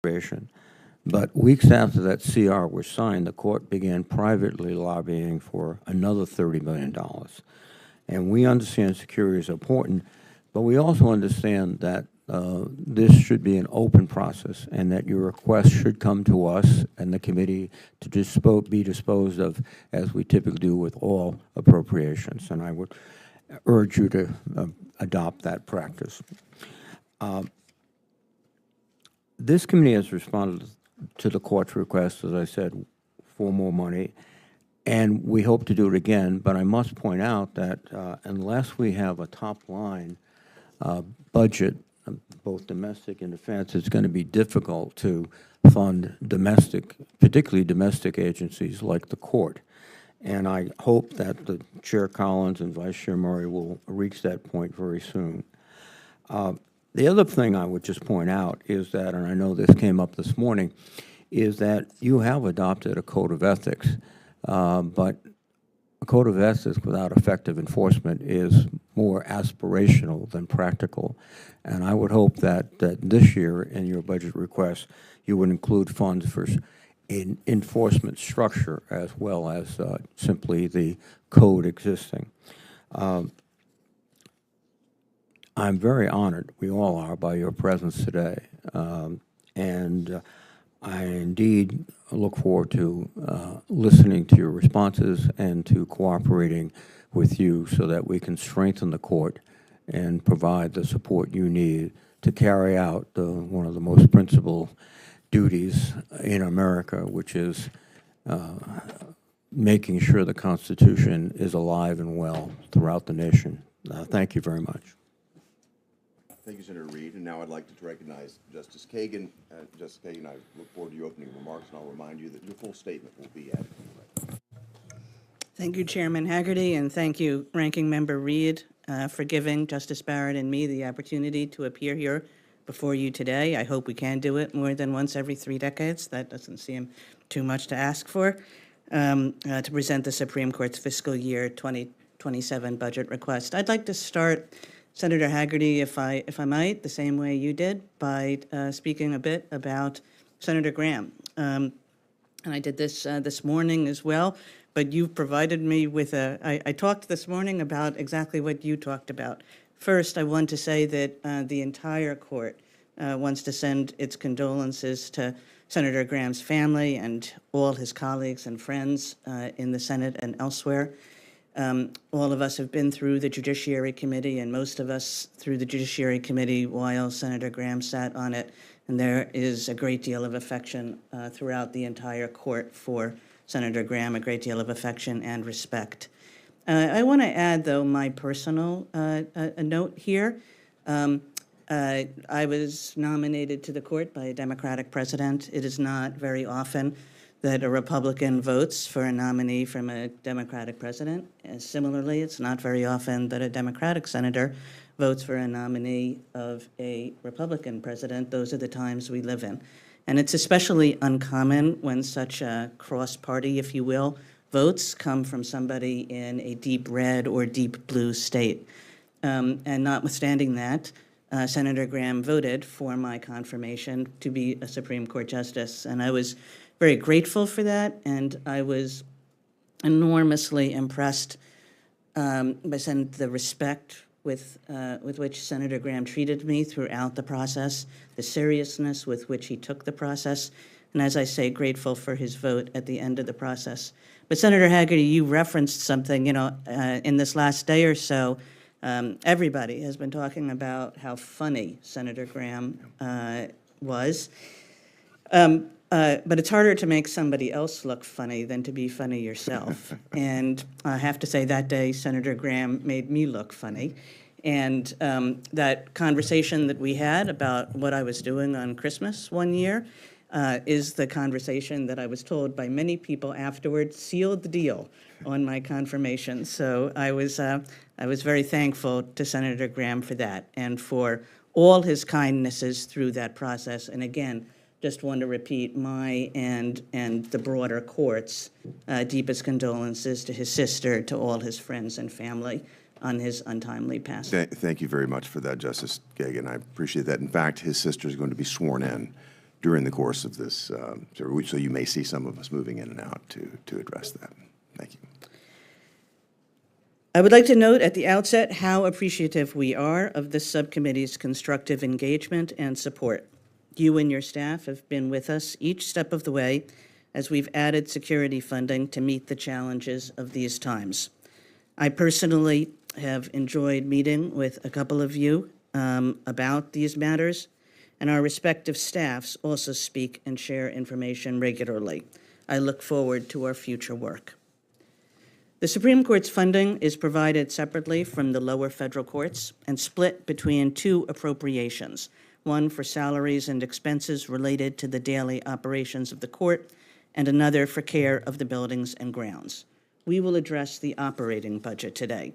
appropriation. But weeks after that CR was signed, the court began privately lobbying for another $30 million. And we understand security is important, but we also understand that this should be an open process and that your request should come to us and the committee to be disposed of as we typically do with all appropriations. And I would urge you to adopt that practice. This committee has responded to the court's request, as I said, for more money, and we hope to do it again. But I must point out that unless we have a top-line budget, both domestic and defense, it's going to be difficult to fund domestic, particularly domestic agencies like the court. And I hope that the Chair Collins and Vice Chair Murray will reach that point very soon. The other thing I would just point out is that, and I know this came up this morning, is that you have adopted a code of ethics, but a code of ethics without effective enforcement is more aspirational than practical. And I would hope that this year in your budget request, you would include funds for an enforcement structure as well as simply the code existing. I'm very honored, we all are, by your presence today. And I indeed look forward to listening to your responses and to cooperating with you so that we can strengthen the court and provide the support you need to carry out one of the most principal duties in America, which is making sure the Constitution is alive and well throughout the nation. Thank you very much. Thank you, Senator Reid. And now I'd like to recognize Justice Kagan. Justice Kagan, I look forward to your opening remarks, and I'll remind you that your full statement will be added. Thank you, Chairman Hagerty, and thank you, Ranking Member Reid, for giving Justice Barrett and me the opportunity to appear here before you today. I hope we can do it more than once every 3 decades. That doesn't seem too much to ask for, to present the Supreme Court's fiscal year 2027 budget request. I'd like to start, Senator Hagerty, if I might, the same way you did, by speaking a bit about Senator Graham. And I did this this morning as well, but you've provided me with I talked this morning about exactly what you talked about. First, I want to say that the entire court wants to send its condolences to Senator Graham's family and all his colleagues and friends in the Senate and elsewhere. All of us have been through the Judiciary Committee, and most of us through the Judiciary Committee while Senator Graham sat on it, and there is a great deal of affection throughout the entire court for Senator Graham, a great deal of affection and respect. I want to add, though, my personal a note here. I was nominated to the court by a Democratic president. It is not very often that a Republican votes for a nominee from a Democratic president. And similarly, it's not very often that a Democratic senator votes for a nominee of a Republican president. Those are the times we live in. And it's especially uncommon when such a cross-party, if you will, votes come from somebody in a deep red or deep blue state. And notwithstanding that, Senator Graham voted for my confirmation to be a Supreme Court justice. And I was very grateful for that, and I was enormously impressed by the respect with which Senator Graham treated me throughout the process, the seriousness with which he took the process, and as I say, grateful for his vote at the end of the process. But Senator Hagerty, you referenced something, in this last day or so, everybody has been talking about how funny Senator Graham was. But it's harder to make somebody else look funny than to be funny yourself. And I have to say that day, Senator Graham made me look funny. And that conversation that we had about what I was doing on Christmas one year is the conversation that I was told by many people afterwards sealed the deal on my confirmation. So I was very thankful to Senator Graham for that and for all his kindnesses through that process. And again, just want to repeat my and the broader court's deepest condolences to his sister, to all his friends and family on his untimely passing. Thank you very much for that, Justice Kagan. I appreciate that. In fact, his sister is going to be sworn in during the course of this, so you may see some of us moving in and out to address that. Thank you. I would like to note at the outset how appreciative we are of this subcommittee's constructive engagement and support. You and your staff have been with us each step of the way as we've added security funding to meet the challenges of these times. I personally have enjoyed meeting with a couple of you about these matters, and our respective staffs also speak and share information regularly. I look forward to our future work. The Supreme Court's funding is provided separately from the lower federal courts and split between two appropriations, one for salaries and expenses related to the daily operations of the court, and another for care of the buildings and grounds. We will address the operating budget today.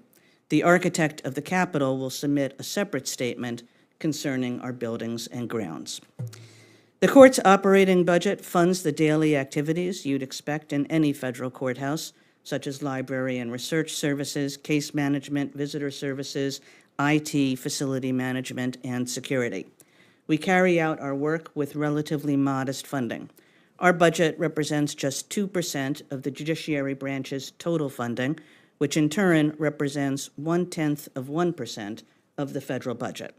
The architect of the Capitol will submit a separate statement concerning our buildings and grounds. The court's operating budget funds the daily activities you'd expect in any federal courthouse, such as library and research services, case management, visitor services, IT, facility management, and security. We carry out our work with relatively modest funding. Our budget represents just 2% of the judiciary branch's total funding, which in turn represents 0.1% of the federal budget.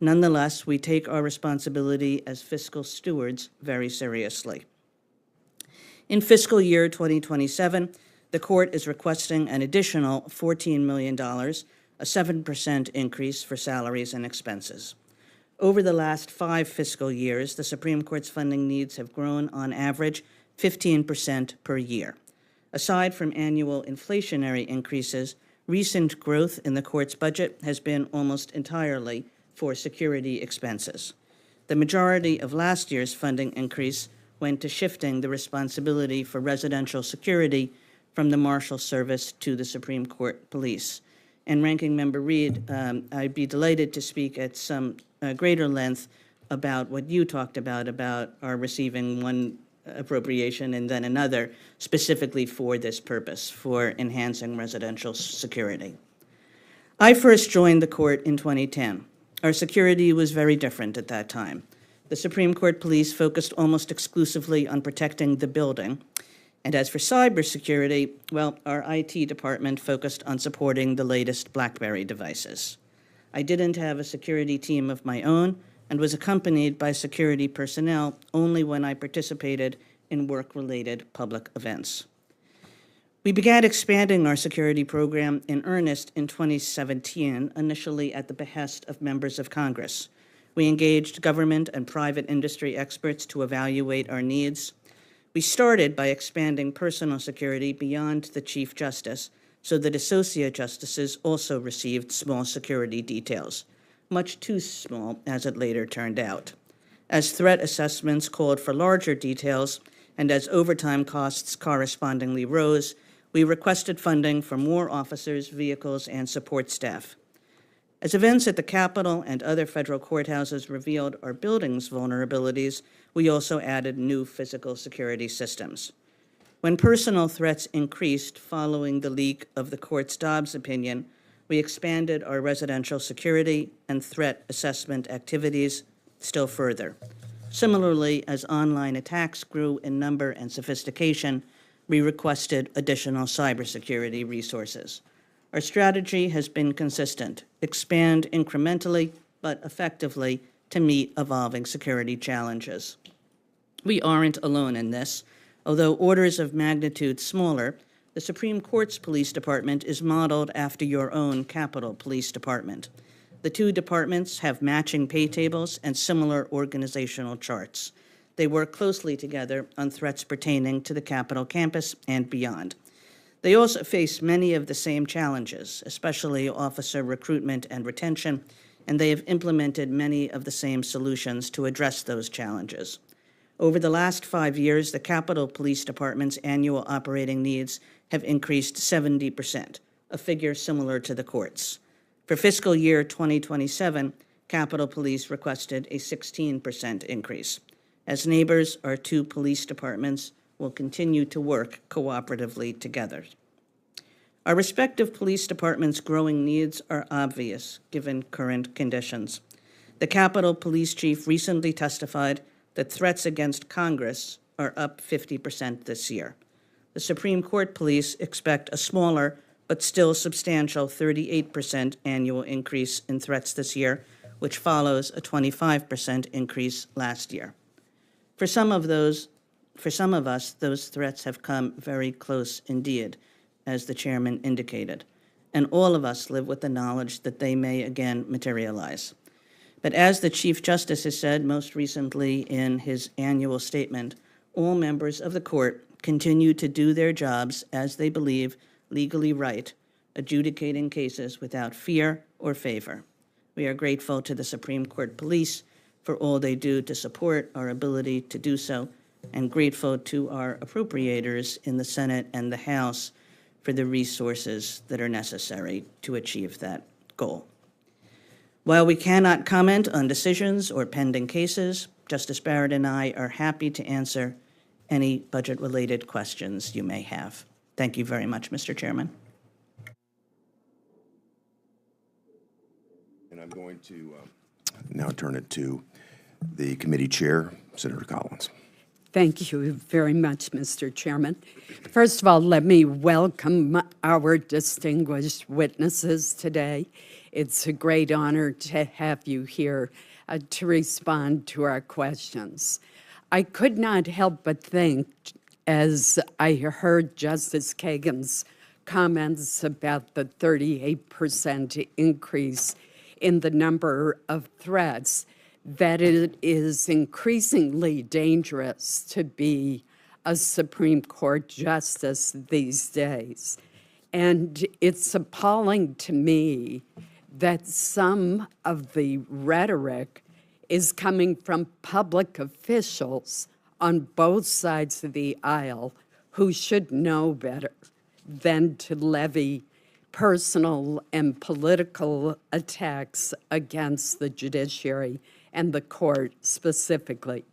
Nonetheless, we take our responsibility as fiscal stewards very seriously. In fiscal year 2027, the court is requesting an additional $14 million, a 7% increase for salaries and expenses. Over the last 5 fiscal years, the Supreme Court's funding needs have grown on average 15% per year. Aside from annual inflationary increases, recent growth in the court's budget has been almost entirely for security expenses. The majority of last year's funding increase went to shifting the responsibility for residential security from the Marshal Service to the Supreme Court Police. And Ranking Member Reed, I'd be delighted to speak at some greater length about what you talked about our receiving one appropriation and then another specifically for this purpose, for enhancing residential security. I first joined the court in 2010. Our security was very different at that time. The Supreme Court Police focused almost exclusively on protecting the building. And as for cybersecurity, well, our IT department focused on supporting the latest BlackBerry devices. I didn't have a security team of my own and was accompanied by security personnel only when I participated in work-related public events. We began expanding our security program in earnest in 2017, initially at the behest of members of Congress. We engaged government and private industry experts to evaluate our needs. We started by expanding personal security beyond the Chief Justice so that associate justices also received small security details, much too small as it later turned out. As threat assessments called for larger details and as overtime costs correspondingly rose, we requested funding for more officers, vehicles, and support staff. As events at the Capitol and other federal courthouses revealed our buildings' vulnerabilities, we also added new physical security systems. When personal threats increased following the leak of the court's Dobbs opinion, we expanded our residential security and threat assessment activities still further. Similarly, as online attacks grew in number and sophistication, we requested additional cybersecurity resources. Our strategy has been consistent: expand incrementally but effectively to meet evolving security challenges. We aren't alone in this. Although orders of magnitude smaller, the Supreme Court's police department is modeled after your own Capitol Police Department. The two departments have matching pay tables and similar organizational charts. They work closely together on threats pertaining to the Capitol campus and beyond. They also face many of the same challenges, especially officer recruitment and retention, and they have implemented many of the same solutions to address those challenges. Over the last 5 years, the Capitol Police Department's annual operating needs have increased 70%, a figure similar to the court's. For fiscal year 2027, Capitol Police requested a 16% increase. As neighbors, our two police departments will continue to work cooperatively together. Our respective police departments' growing needs are obvious given current conditions. The Capitol Police Chief recently testified that threats against Congress are up 50% this year. The Supreme Court police expect a smaller but still substantial 38% annual increase in threats this year, which follows a 25% increase last year. For some of us, those threats have come very close indeed, as the chairman indicated, and all of us live with the knowledge that they may again materialize. But as the Chief Justice has said most recently in his annual statement, all members of the court continue to do their jobs as they believe legally right, adjudicating cases without fear or favor. We are grateful to the Supreme Court Police for all they do to support our ability to do so, and grateful to our appropriators in the Senate and the House for the resources that are necessary to achieve that goal. While we cannot comment on decisions or pending cases, Justice Barrett and I are happy to answer any budget-related questions you may have. Thank you very much, Mr. Chairman. And I'm going to now turn it to the committee chair, Senator Collins. Thank you very much, Mr. Chairman. First of all, let me welcome our distinguished witnesses today. It's a great honor to have you here to respond to our questions. I could not help but think, as I heard Justice Kagan's comments about the 38% increase in the number of threats, that it is increasingly dangerous to be a Supreme Court justice these days. And it's appalling to me that some of the rhetoric is coming from public officials on both sides of the aisle who should know better than to levy personal and political attacks against the judiciary and the court specifically.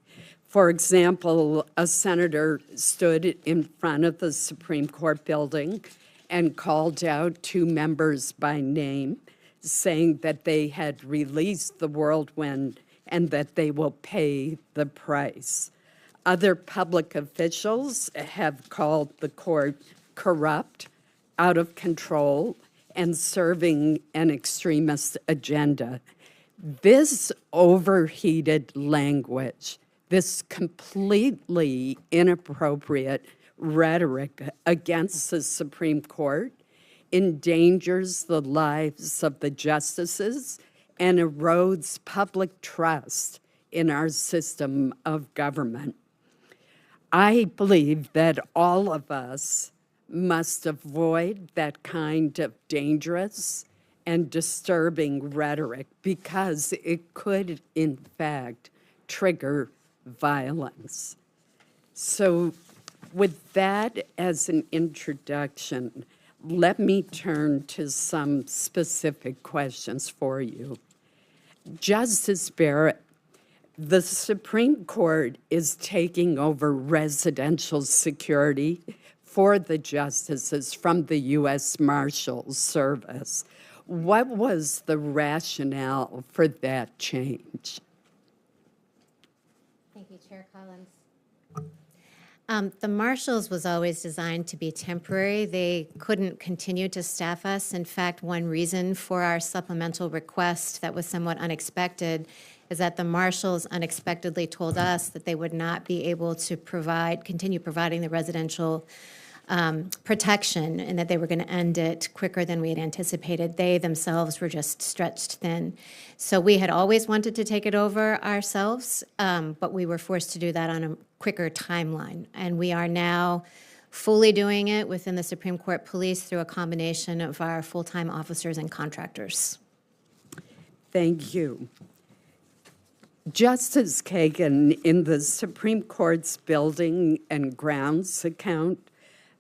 For example, a senator stood in front of the Supreme Court building and called out two members by name, saying that they had released the whirlwind and that they will pay the price. Other public officials have called the court corrupt, out of control, and serving an extremist agenda. This overheated language, this completely inappropriate rhetoric against the Supreme Court endangers the lives of the justices and erodes public trust in our system of government. I believe that all of us must avoid that kind of dangerous and disturbing rhetoric because it could, in fact, trigger violence. So with that as an introduction, let me turn to some specific questions for you. Justice Barrett, the Supreme Court is taking over residential security for the justices from the U.S. Marshals Service. What was the rationale for that change? Thank you, Chair Collins. The Marshals was always designed to be temporary. They couldn't continue to staff us. In fact, one reason for our supplemental request that was somewhat unexpected is that the Marshals unexpectedly told us that they would not be able to continue providing the residential protection and that they were going to end it quicker than we had anticipated. They themselves were just stretched thin. So we had always wanted to take it over ourselves, but we were forced to do that on a quicker timeline. And we are now fully doing it within the Supreme Court Police through a combination of our full-time officers and contractors. Thank you. Justice Kagan, in the Supreme Court's building and grounds account,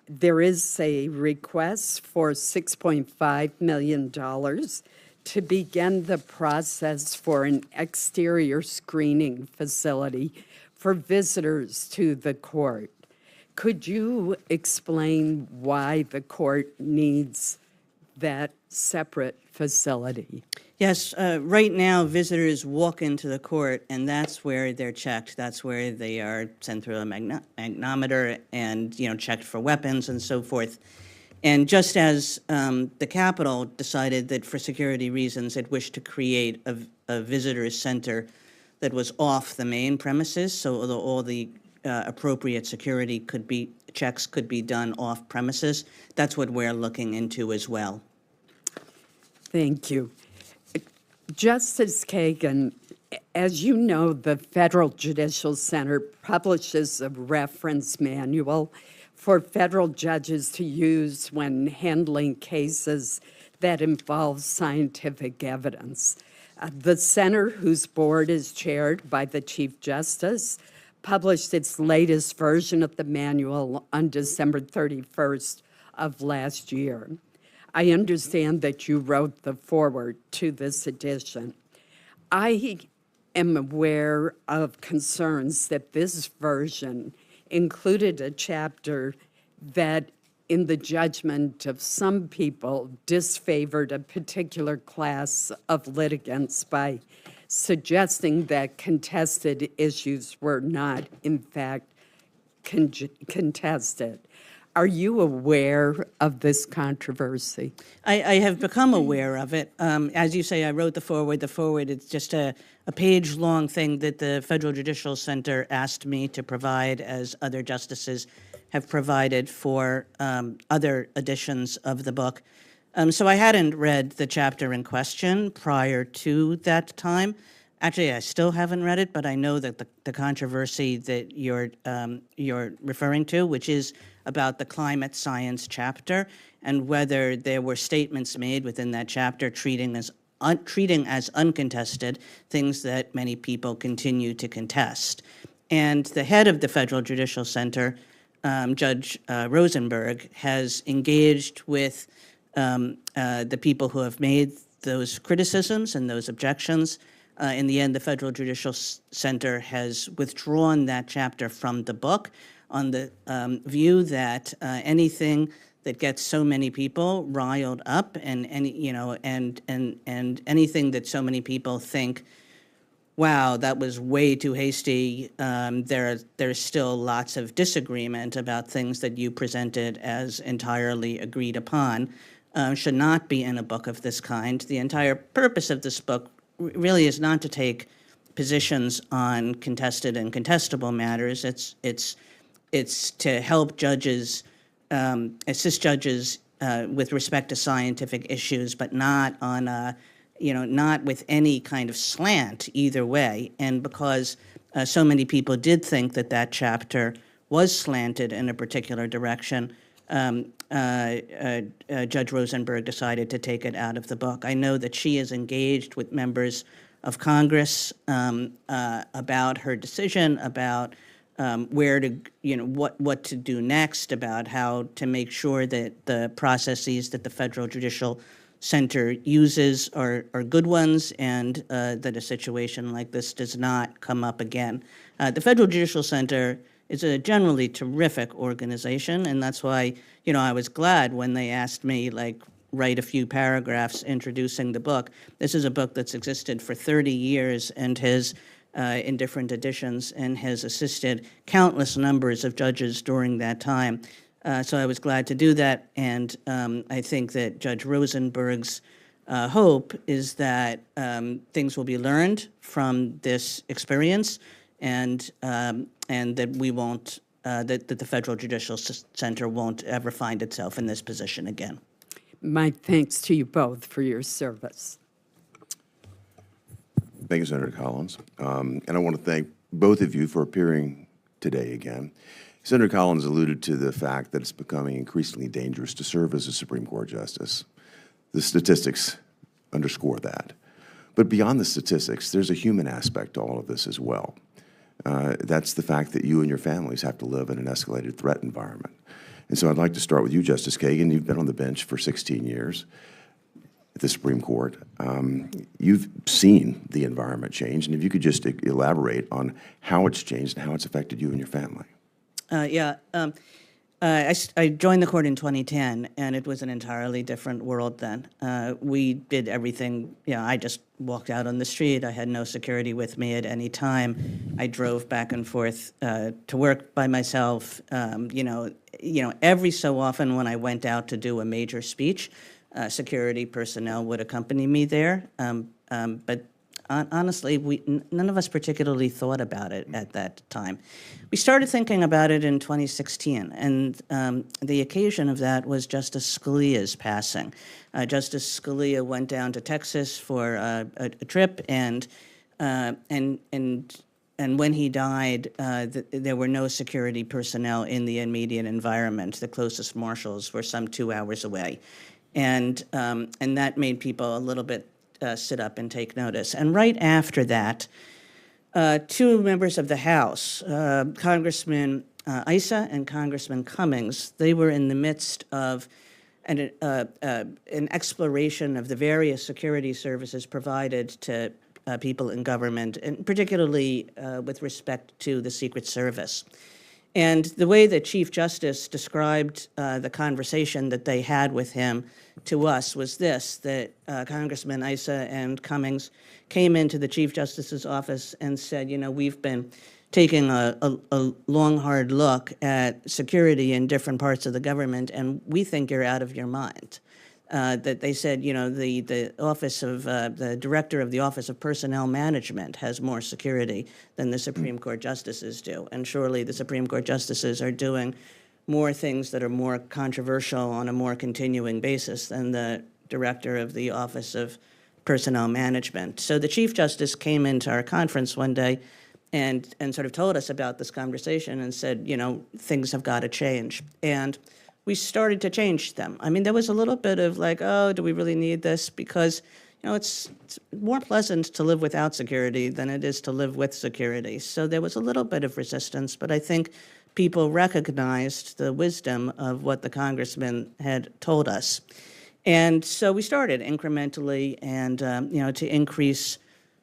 there is a request for $6.5 million to begin the process for an exterior screening facility for visitors to the court. Could you explain why the court needs that separate facility? Yes, right now, visitors walk into the court, and that's where they're checked. That's where they are sent through a magnometer and, checked for weapons and so forth. And just as the Capitol decided that for security reasons it wished to create a visitors center that was off the main premises, so all the appropriate security checks could be done off premises, that's what we're looking into as well. Thank you. Justice Kagan, as you know, the Federal Judicial Center publishes a reference manual for federal judges to use when handling cases that involve scientific evidence. The center, whose board is chaired by the Chief Justice, published its latest version of the manual on December 31st of last year. I understand that you wrote the foreword to this edition. I am aware of concerns that this version included a chapter that, in the judgment of some people, disfavored a particular class of litigants by suggesting that contested issues were not, in fact, contested. Are you aware of this controversy? I have become aware of it. As you say, I wrote the foreword. The foreword is just a page-long thing that the Federal Judicial Center asked me to provide, as other justices have provided for other editions of the book. So I hadn't read the chapter in question prior to that time. Actually, I still haven't read it, but I know that the controversy that you're referring to, which is about the climate science chapter, and whether there were statements made within that chapter treating as uncontested things that many people continue to contest. And the head of the Federal Judicial Center, Judge Rosenberg, has engaged with the people who have made those criticisms and those objections. In the end, the Federal Judicial Center has withdrawn that chapter from the book on the view that anything that gets so many people riled up, and anything that so many people think, wow, that was way too hasty. There's still lots of disagreement about things that you presented as entirely agreed upon, should not be in a book of this kind. The entire purpose of this book really is not to take positions on contested and contestable matters. It's to help judges, assist judges with respect to scientific issues, but not on not with any kind of slant either way. And because so many people did think that chapter was slanted in a particular direction, Judge Rosenberg decided to take it out of the book. I know that she is engaged with members of Congress about her decision, about where to, what to do next, about how to make sure that the processes that the Federal Judicial Center uses are good ones, and that a situation like this does not come up again. The Federal Judicial Center is a generally terrific organization, and that's why, I was glad when they asked me, write a few paragraphs introducing the book. This is a book that's existed for 30 years and has, in different editions, and has assisted countless numbers of judges during that time. So I was glad to do that, and I think that Judge Rosenberg's hope is that things will be learned from this experience, and that we won't, that the Federal Judicial Center won't ever find itself in this position again. My thanks to you both for your service. Thank you, Senator Collins. And I want to thank both of you for appearing today again. Senator Collins alluded to the fact that it's becoming increasingly dangerous to serve as a Supreme Court justice. The statistics underscore that. But beyond the statistics, there's a human aspect to all of this as well. That's the fact that you and your families have to live in an escalated threat environment. And so I'd like to start with you, Justice Kagan. You've been on the bench for 16 years at the Supreme Court. You've seen the environment change, and if you could just elaborate on how it's changed and how it's affected you and your family. I joined the court in 2010, and it was an entirely different world then. We did everything, I just walked out on the street. I had no security with me at any time. I drove back and forth to work by myself. Every so often when I went out to do a major speech, security personnel would accompany me there. But honestly, none of us particularly thought about it at that time. We started thinking about it in 2016, and the occasion of that was Justice Scalia's passing. Justice Scalia went down to Texas for a trip, and when he died, there were no security personnel in the immediate environment. The closest marshals were some 2 hours away, and that made people a little bit sit up and take notice. And right after that, two members of the House, Congressman Issa and Congressman Cummings, they were in the midst of an exploration of the various security services provided to people in government, and particularly with respect to the Secret Service. And the way that Chief Justice described the conversation that they had with him to us was this, that Congressman Issa and Cummings came into the Chief Justice's office and said, we've been taking a long, hard look at security in different parts of the government, and we think you're out of your mind. That they said, the office of the director of the Office of Personnel Management has more security than the Supreme Court justices do. And surely the Supreme Court justices are doing more things that are more controversial on a more continuing basis than the director of the Office of Personnel Management. So the Chief Justice came into our conference one day and sort of told us about this conversation and said, things have got to change. And we started to change them. I mean, there was a little bit of like, oh, do we really need this? Because, it's more pleasant to live without security than it is to live with security. So there was a little bit of resistance, but I think people recognized the wisdom of what the congressman had told us. And so we started incrementally and, to increase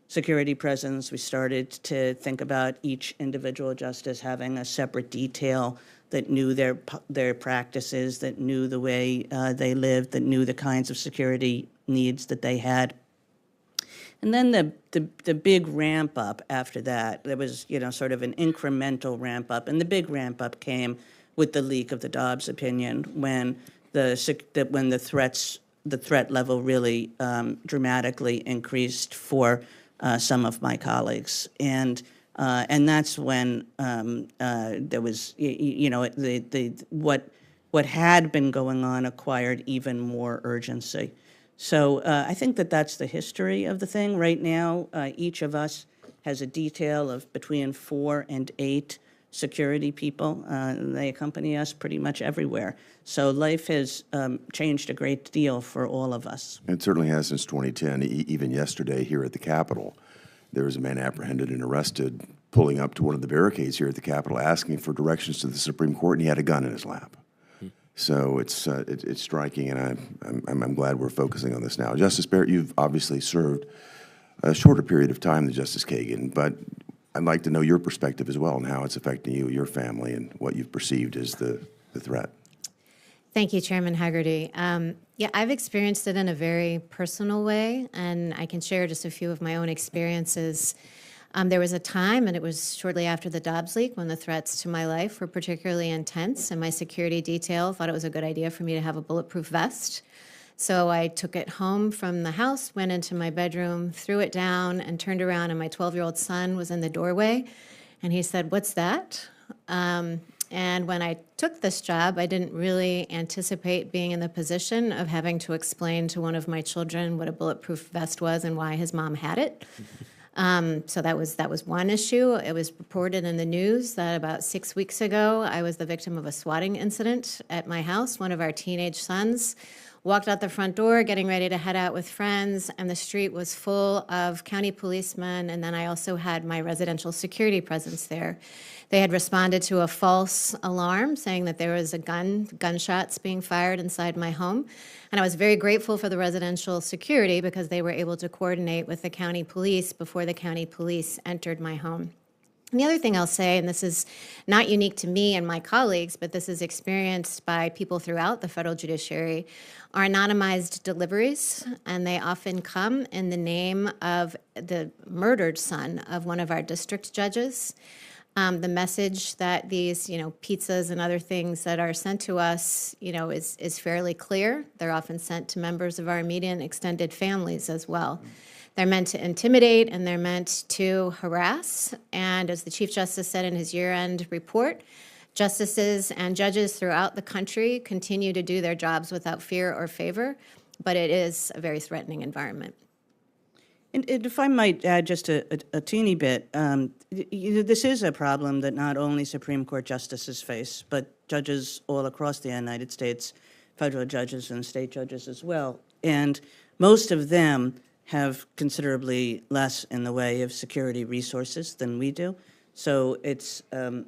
security presence. We started to think about each individual justice having a separate detail that knew their practices, that knew the way they lived, that knew the kinds of security needs that they had. And then the big ramp up after that, there was sort of an incremental ramp up, and the big ramp up came with the leak of the Dobbs opinion when the threat level really dramatically increased for some of my colleagues. And that's when there was, what had been going on acquired even more urgency. So I think that's the history of the thing. Right now, each of us has a detail of between 4 and 8 security people. They accompany us pretty much everywhere. So life has changed a great deal for all of us. It certainly has since 2010. Even yesterday here at the Capitol, there was a man apprehended and arrested pulling up to one of the barricades here at the Capitol asking for directions to the Supreme Court, and he had a gun in his lap. So it's striking, and I'm glad we're focusing on this now. Justice Barrett, you've obviously served a shorter period of time than Justice Kagan, but I'd like to know your perspective as well and how it's affecting you, your family, and what you've perceived as the threat. Thank you, Chairman Haggerty. I've experienced it in a very personal way, and I can share just a few of my own experiences. There was a time, and it was shortly after the Dobbs leak, when the threats to my life were particularly intense, and my security detail thought it was a good idea for me to have a bulletproof vest. So I took it home from the house, went into my bedroom, threw it down, and turned around, and my 12-year-old son was in the doorway, and he said, "What's that?" And when I took this job, I didn't really anticipate being in the position of having to explain to one of my children what a bulletproof vest was and why his mom had it. So that was one issue. It was reported in the news that about 6 weeks ago, I was the victim of a swatting incident at my house. One of our teenage sons walked out the front door, getting ready to head out with friends, and the street was full of county policemen, and then I also had my residential security presence there. They had responded to a false alarm saying that there was gunshots being fired inside my home. And I was very grateful for the residential security because they were able to coordinate with the county police before the county police entered my home. And the other thing I'll say, and this is not unique to me and my colleagues, but this is experienced by people throughout the federal judiciary, are anonymized deliveries, and they often come in the name of the murdered son of one of our district judges. The message that these, pizzas and other things that are sent to us, is fairly clear. They're often sent to members of our immediate and extended families as well. They're meant to intimidate and they're meant to harass. And as the Chief Justice said in his year-end report, justices and judges throughout the country continue to do their jobs without fear or favor, but it is a very threatening environment. And if I might add just a teeny bit, this is a problem that not only Supreme Court justices face, but judges all across the United States, federal judges and state judges as well. And most of them have considerably less in the way of security resources than we do. So it's an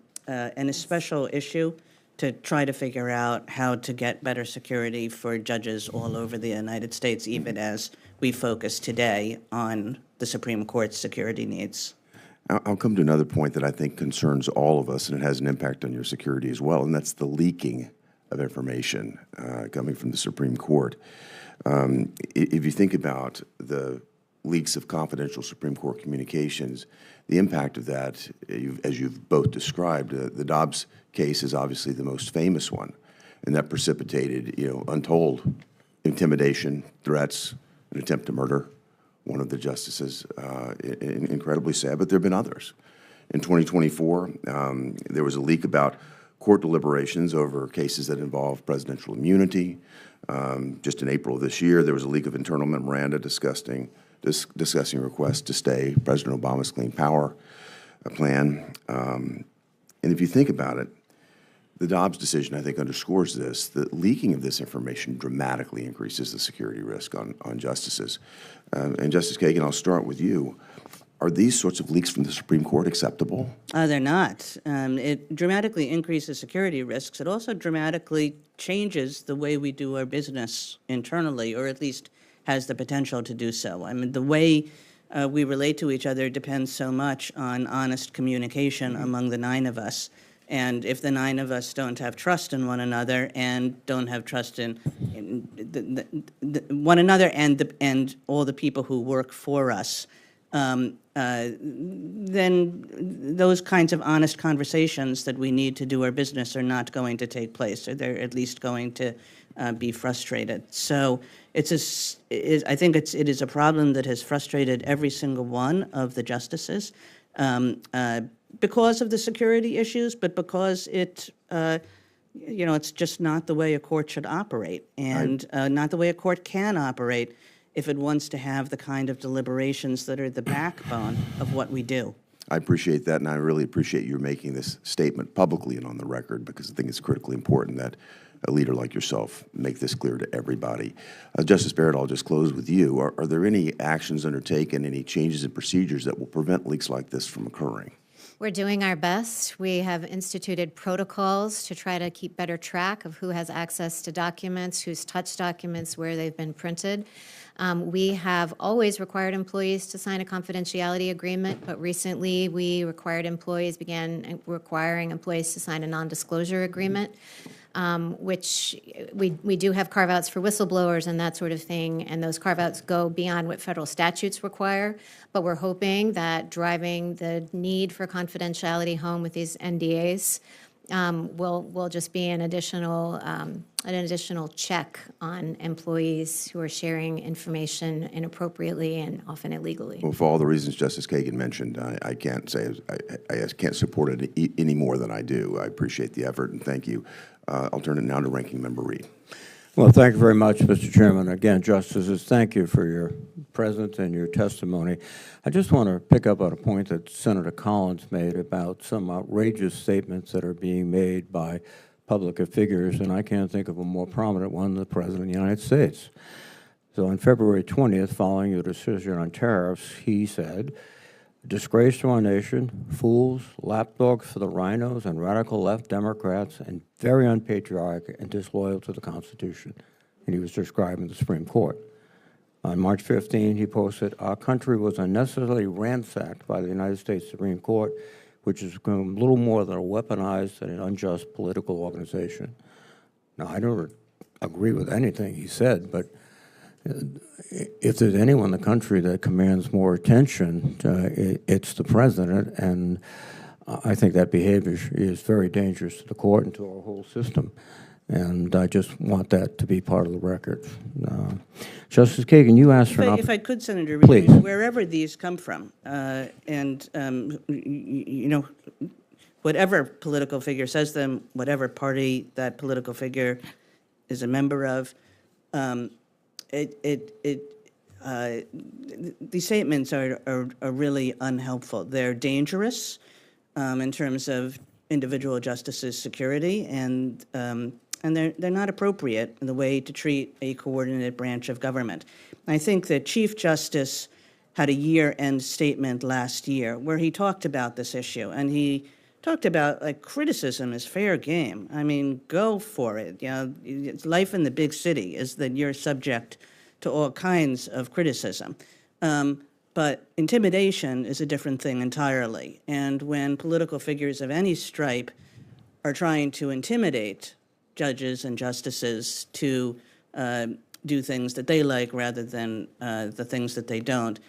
especial issue to try to figure out how to get better security for judges all over the United States, even as we focus today on the Supreme Court's security needs. I'll come to another point that I think concerns all of us, and it has an impact on your security as well, and that's the leaking of information coming from the Supreme Court. If you think about the leaks of confidential Supreme Court communications, the impact of that, as you've both described, the Dobbs case is obviously the most famous one, and that precipitated, untold intimidation, threats, an attempt to murder one of the justices. Incredibly sad, but there have been others. In 2024, there was a leak about court deliberations over cases that involve presidential immunity. Just in April of this year, there was a leak of internal memoranda discussing requests to stay President Obama's Clean Power Plan. And if you think about it, the Dobbs decision, I think, underscores this. The leaking of this information dramatically increases the security risk on justices. And Justice Kagan, I'll start with you. Are these sorts of leaks from the Supreme Court acceptable? They're not. It dramatically increases security risks. It also dramatically changes the way we do our business internally, or at least has the potential to do so. I mean, the way we relate to each other depends so much on honest communication among the 9 of us. And if the 9 of us don't have trust in one another and don't have trust in one another and all the people who work for us, then those kinds of honest conversations that we need to do our business are not going to take place, or they're at least going to be frustrated. So I think it is a problem that has frustrated every single one of the justices because of the security issues, but because it's just not the way a court should operate, and not the way a court can operate if it wants to have the kind of deliberations that are the backbone of what we do. I appreciate that, and I really appreciate you making this statement publicly and on the record, because I think it's critically important that a leader like yourself make this clear to everybody. Justice Barrett, I'll just close with you. Are there any actions undertaken, any changes in procedures that will prevent leaks like this from occurring? We're doing our best. We have instituted protocols to try to keep better track of who has access to documents, who's touched documents, where they've been printed. We have always required employees to sign a confidentiality agreement, but recently we began requiring employees to sign a non-disclosure agreement, which we do have carve-outs for whistleblowers and that sort of thing, and those carve-outs go beyond what federal statutes require, but we're hoping that driving the need for confidentiality home with these NDAs will just be an additional check on employees who are sharing information inappropriately and often illegally. Well, for all the reasons Justice Kagan mentioned, I can't say I can't support it any more than I do. I appreciate the effort, and thank you. I'll turn it now to Ranking Member Reed. Well, thank you very much, Mr. Chairman. Again, Justices, thank you for your presence and your testimony. I just want to pick up on a point that Senator Collins made about some outrageous statements that are being made by public figures, and I can't think of a more prominent one than the President of the United States. So on February 20th, following your decision on tariffs, he said, "Disgrace to our nation, fools, lapdogs for the rhinos and radical left Democrats, and very unpatriotic and disloyal to the Constitution." And he was describing the Supreme Court. On March 15, he posted, "Our country was unnecessarily ransacked by the United States Supreme Court, which has become little more than a weaponized and an unjust political organization. Now, I don't agree with anything he said, but if there's anyone in the country that commands more attention, it's the president, and I think that behavior is very dangerous to the court and to our whole system. And I just want that to be part of the record. Justice Kagan, you asked for an If I could, Senator Please. Reed, wherever these come from, you know, whatever political figure says them, whatever party that political figure is a member of, these statements are really unhelpful. They're dangerous in terms of individual justices' security, and they're not appropriate in the way to treat a coordinated branch of government. I think that Chief Justice had a year-end statement last year where he talked about this issue, and he talked about, like, criticism is fair game. I mean, go for it. You know, it's life in the big city is that you're subject to all kinds of criticism. But intimidation is a different thing entirely. And when political figures of any stripe are trying to intimidate judges and justices to do things that they like rather than the things that they don't,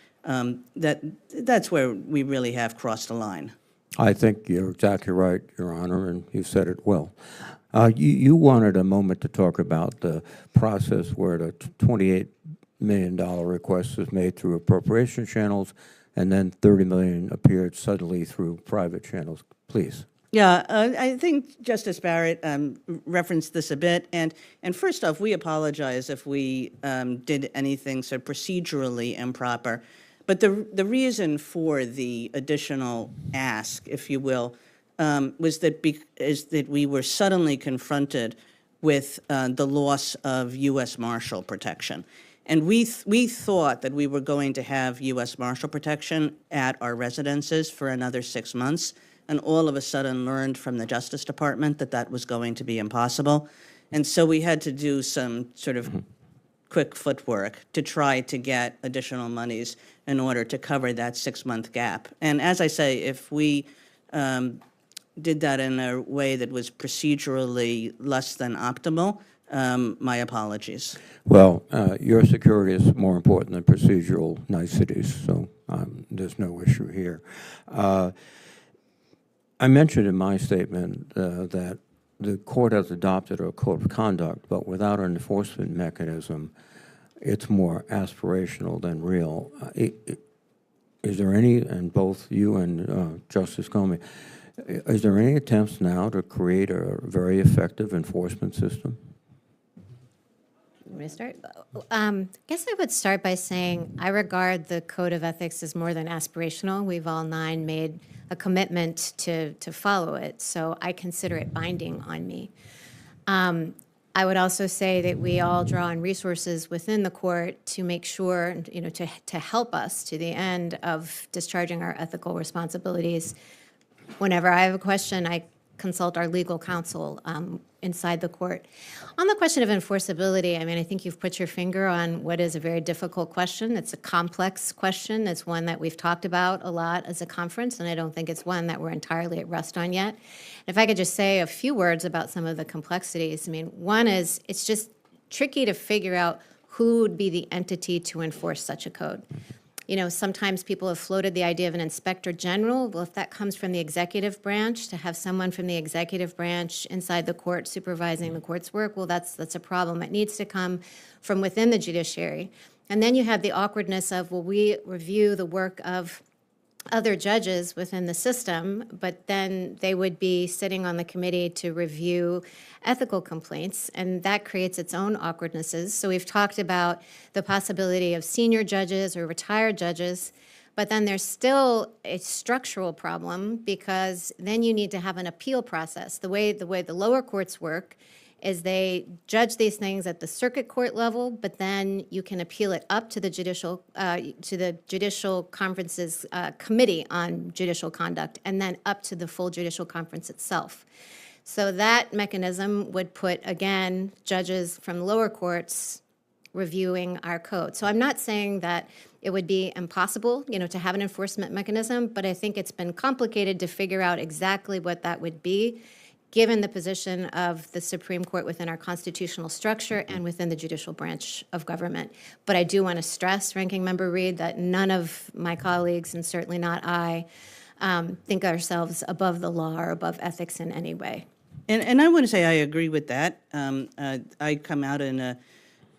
that's where we really have crossed a line. I think you're exactly right, Your Honor, and you said it well. You wanted a moment to talk about the process where the $28 million request was made through appropriation channels, and then $30 million appeared suddenly through private channels. Please. Yeah, I think Justice Barrett referenced this a bit, and first off, we apologize if we did anything so procedurally improper. But the reason for the additional ask, if you will, was that we were suddenly confronted with the loss of U.S. Marshal protection. And we thought that we were going to have U.S. Marshal protection at our residences for another 6 months, and all of a sudden learned from the Justice Department that that was going to be impossible. And so we had to do some sort of quick footwork to try to get additional monies in order to cover that 6-month gap. And as I say, if we did that in a way that was procedurally less than optimal, my apologies. Well, your security is more important than procedural niceties, so there's no issue here. I mentioned in my statement that the court has adopted a code of conduct, but without an enforcement mechanism, it's more aspirational than real. Is there any, and both you and Justice Comey, is there any attempts now to create a very effective enforcement system? Want me to start? I guess I would start by saying I regard the Code of Ethics as more than aspirational. We've all 9 made a commitment to follow it, so I consider it binding on me. I would also say that we all draw on resources within the court to make sure, you know, to help us to the end of discharging our ethical responsibilities. Whenever I have a question, I consult our legal counsel inside the court. On the question of enforceability, I mean, I think you've put your finger on what is a very difficult question. It's a complex question. It's one that we've talked about a lot as a conference, and I don't think it's one that we're entirely at rest on yet. If I could just say a few words about some of the complexities. I mean, one is it's just tricky to figure out who would be the entity to enforce such a code. You know, sometimes people have floated the idea of an inspector general. Well, if that comes from the executive branch, to have someone from the executive branch inside the court supervising the court's work, well, that's a problem. It needs to come from within the judiciary. And then you have the awkwardness of, well, we review the work of other judges within the system, but then they would be sitting on the committee to review ethical complaints, and that creates its own awkwardnesses. So we've talked about the possibility of senior judges or retired judges, but then there's still a structural problem because then you need to have an appeal process. The way the lower courts work is they judge these things at the circuit court level, but then you can appeal it up to the judicial conference's committee on judicial conduct, and then up to the full judicial conference itself. So that mechanism would put, again, judges from lower courts reviewing our code. So I'm not saying that it would be impossible, to have an enforcement mechanism, but I think it's been complicated to figure out exactly what that would be, given the position of the Supreme Court within our constitutional structure and within the judicial branch of government. But I do want to stress, Ranking Member Reed, that none of my colleagues, and certainly not I, think ourselves above the law or above ethics in any way. And I want to say I agree with that. I come out in a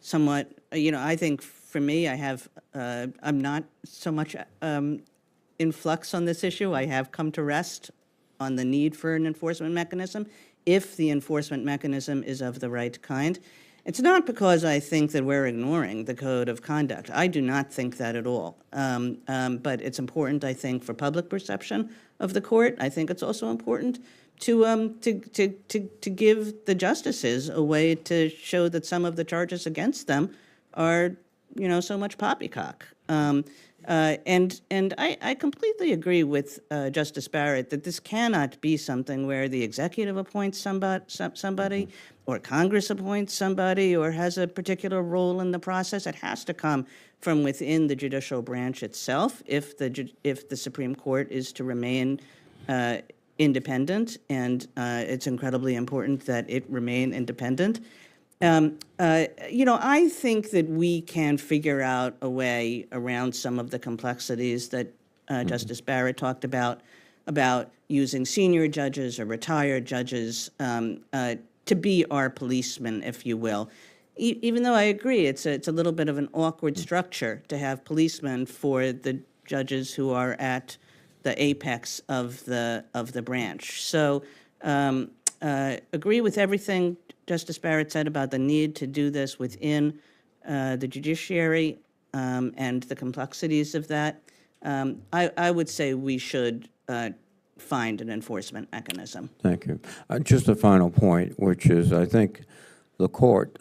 somewhat, I think for me, I'm not so much in flux on this issue. I have come to rest on the need for an enforcement mechanism if the enforcement mechanism is of the right kind. It's not because I think that we're ignoring the code of conduct. I do not think that at all. But it's important, I think, for public perception of the court. I think it's also important to give the justices a way to show that some of the charges against them are, so much poppycock. And I completely agree with Justice Barrett that this cannot be something where the executive appoints somebody or Congress appoints somebody or has a particular role in the process. It has to come from within the judicial branch itself if the Supreme Court is to remain independent, and it's incredibly important that it remain independent. I think that we can figure out a way around some of the complexities that Justice Barrett talked about using senior judges or retired judges to be our policemen, if you will. Even though I agree, it's a little bit of an awkward structure to have policemen for the judges who are at the apex of the branch. So agree with everything Justice Barrett said about the need to do this within the judiciary and the complexities of that. I would say we should find an enforcement mechanism. Thank you. Just a final point, which is I think the court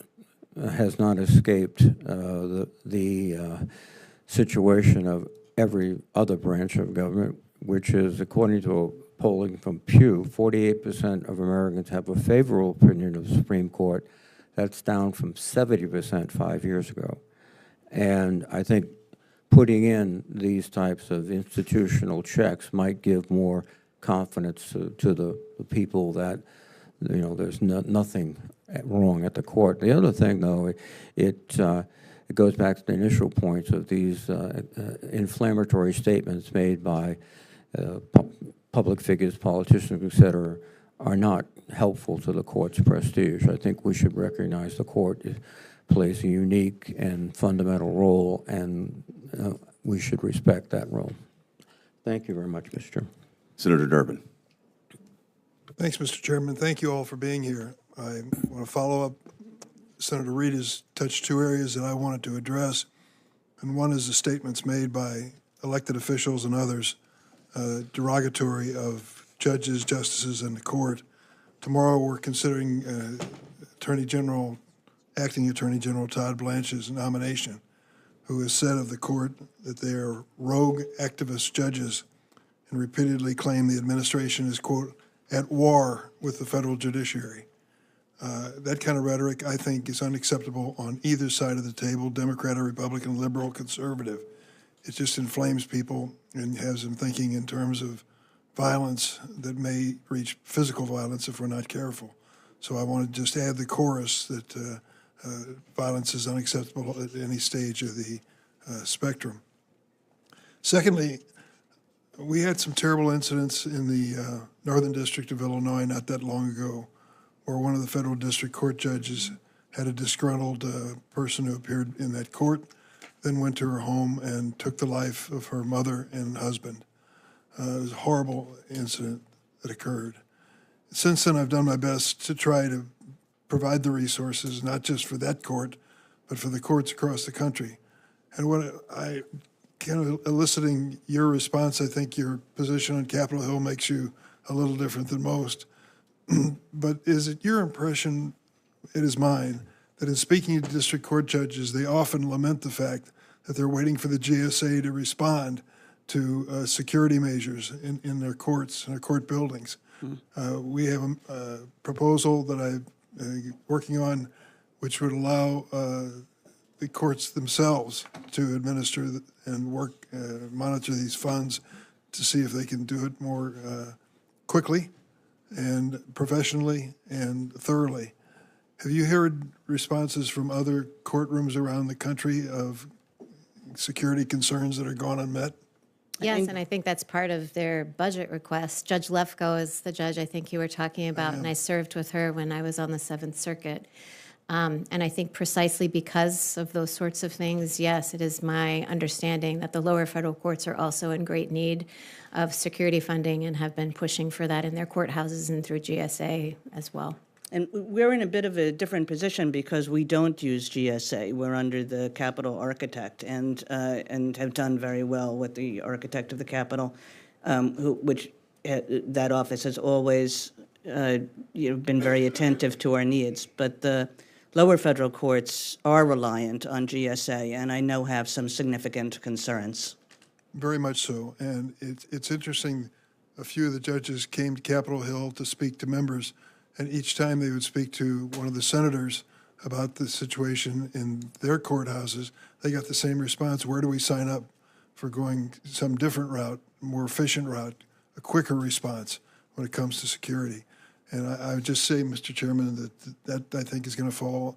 has not escaped the situation of every other branch of government, which is, according to a polling from Pew, 48% of Americans have a favorable opinion of the Supreme Court. That's down from 70% 5 years ago. And I think putting in these types of institutional checks might give more confidence to the people that, there's nothing wrong at the court. The other thing, though, it goes back to the initial points of these inflammatory statements made by public figures, politicians, et cetera, are not helpful to the court's prestige. I think we should recognize the court plays a unique and fundamental role, and we should respect that role. Thank you very much, Mr. Chairman. Senator Durbin. Thanks, Mr. Chairman. Thank you all for being here. I want to follow up. Senator Reid has touched two areas that I wanted to address, and one is the statements made by elected officials and others derogatory of judges, justices, and the court. Tomorrow we're considering Acting Attorney General Todd Blanche's nomination, who has said of the court that they are rogue activist judges and repeatedly claim the administration is, quote, at war with the federal judiciary. That kind of rhetoric, I think, is unacceptable on either side of the table, Democrat or Republican, liberal, conservative. It just inflames people and has them thinking in terms of violence that may reach physical violence if we're not careful. So I want to just add the chorus that violence is unacceptable at any stage of the spectrum. Secondly, we had some terrible incidents in the Northern District of Illinois not that long ago, where one of the federal district court judges had a disgruntled person who appeared in that court, then went to her home and took the life of her mother and husband. It was a horrible incident that occurred. Since then, I've done my best to try to provide the resources, not just for that court, but for the courts across the country. And what I kind of eliciting your response, I think your position on Capitol Hill makes you a little different than most. But is it your impression, it is mine, that in speaking to district court judges, they often lament the fact that they're waiting for the GSA to respond to security measures in their courts, in their court buildings. We have a proposal that I'm working on which would allow the courts themselves to administer and work, monitor these funds to see if they can do it more quickly and professionally and thoroughly. Have you heard responses from other courtrooms around the country of security concerns that are gone unmet? Yes, and I think that's part of their budget request. Judge Lefkoe is the judge I think you were talking about, and I served with her when I was on the Seventh Circuit. And I think precisely because of those sorts of things, yes, it is my understanding that the lower federal courts are also in great need of security funding and have been pushing for that in their courthouses and through GSA as well. And we're in a bit of a different position because we don't use GSA. We're under the Capitol Architect and have done very well with the Architect of the Capitol, that office has always been very attentive to our needs. But the lower federal courts are reliant on GSA, and I know have some significant concerns. Very much so. And it's interesting, a few of the judges came to Capitol Hill to speak to members, and each time they would speak to one of the senators about the situation in their courthouses, they got the same response. Where do we sign up for going some different route, more efficient route, a quicker response when it comes to security? And I would just say, Mr. Chairman, that I think is going to fall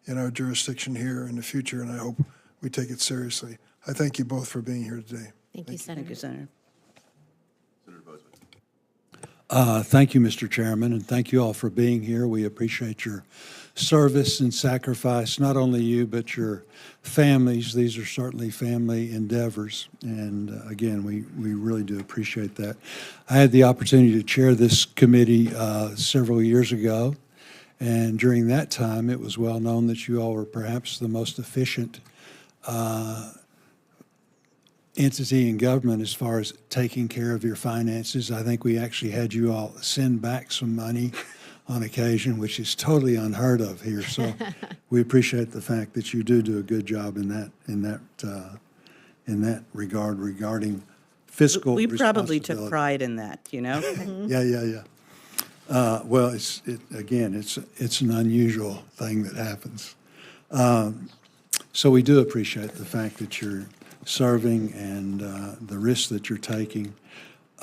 in our jurisdiction here in the future, and I hope we take it seriously. I thank you both for being here today. Thank you, Senator. Thank you, Senator. Thank you, Mr. Chairman, and thank you all for being here. We appreciate your service and sacrifice, not only you, but your families. These are certainly family endeavors, and again, we really do appreciate that. I had the opportunity to chair this committee several years ago, and during that time, it was well known that you all were perhaps the most efficient entity in government as far as taking care of your finances. I think we actually had you all send back some money on occasion, which is totally unheard of here. So we appreciate the fact that you do a good job in that regard regarding fiscal We probably took responsibility. pride in that, you know? Yeah. Well, it's an unusual thing that happens. So we do appreciate the fact that you're serving and the risks that you're taking.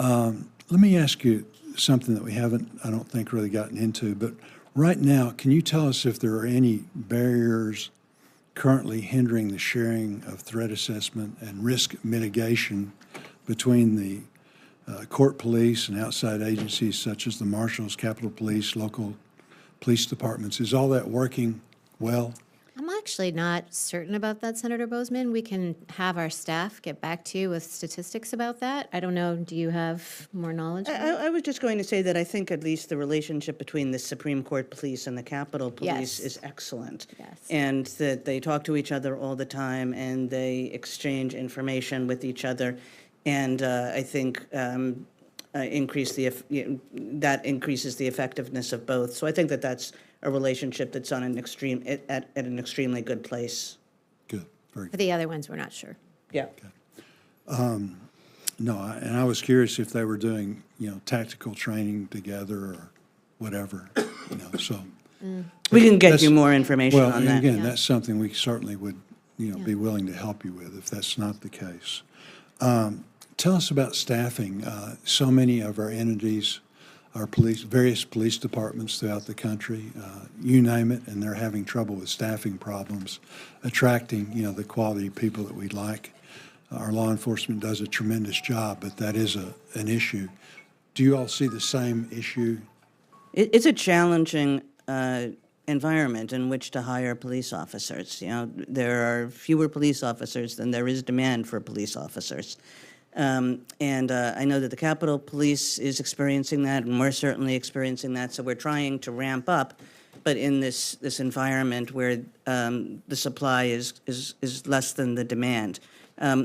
Let me ask you something that we haven't, I don't think, really gotten into, but right now, can you tell us if there are any barriers currently hindering the sharing of threat assessment and risk mitigation between the court police and outside agencies such as the marshals, Capitol Police, local police departments? Is all that working well? I'm actually not certain about that, Senator Bozeman. We can have our staff get back to you with statistics about that. I don't know, do you have more knowledge? I was just going to say that I think at least the relationship between the Supreme Court Police and the Capitol Police Yes. is excellent. Yes. And that they talk to each other all the time and they exchange information with each other. And I think that increases the effectiveness of both. So I think that that's a relationship that's on an extreme at an extremely good place. Good, very For good. the other ones, we're not sure. Yeah. No, and I was curious if they were doing, tactical training together or whatever, so. We can get That's- you more information Well, on and that. again, Yeah. that's something we certainly would, be willing to help you with if that's not the case. Tell us about staffing. So many of our entities, our various police departments throughout the country, you name it, and they're having trouble with staffing problems, attracting, the quality people that we'd like. Our law enforcement does a tremendous job, but that is an issue. Do you all see the same issue? It's a challenging environment in which to hire police officers. There are fewer police officers than there is demand for police officers. And I know that the Capitol Police is experiencing that, and we're certainly experiencing that. So we're trying to ramp up, but in this environment where the supply is less than the demand.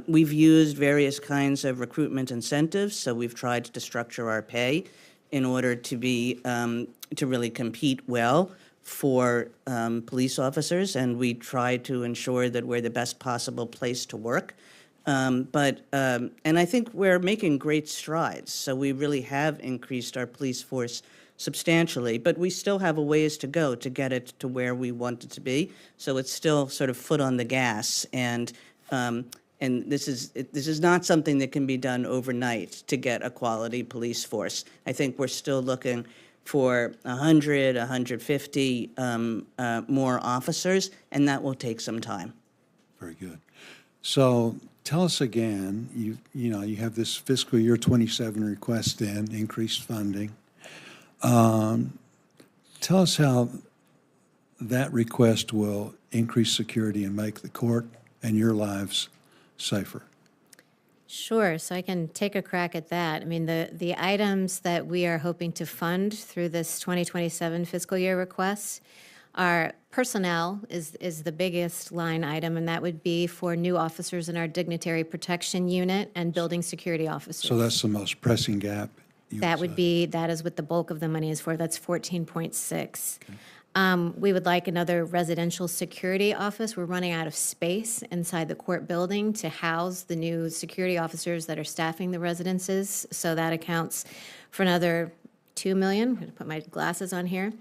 We've used various kinds of recruitment incentives. So we've tried to structure our pay in order to be to really compete well for police officers, and we try to ensure that we're the best possible place to work. And I think we're making great strides. So we really have increased our police force substantially, but we still have a ways to go to get it to where we want it to be. So it's still sort of foot on the gas, and this is not something that can be done overnight to get a quality police force. I think we're still looking for 100, 150 more officers, and that will take some time. Very good. So tell us again, you have this fiscal year 27 request in, increased funding. Tell us how that request will increase security and make the court and your lives safer. Sure, so I can take a crack at that. I mean, the items that we are hoping to fund through this 2027 fiscal year request are personnel is the biggest line item, and that would be for new officers in our dignitary protection unit and building security officers. So that's the most pressing gap? That is what the bulk of the money is for. That's 14.6. Okay. We would like another residential security office. We're running out of space inside the court building to house the new security officers that are staffing the residences. So that accounts for another $2 million. I'm going to put my glasses on here.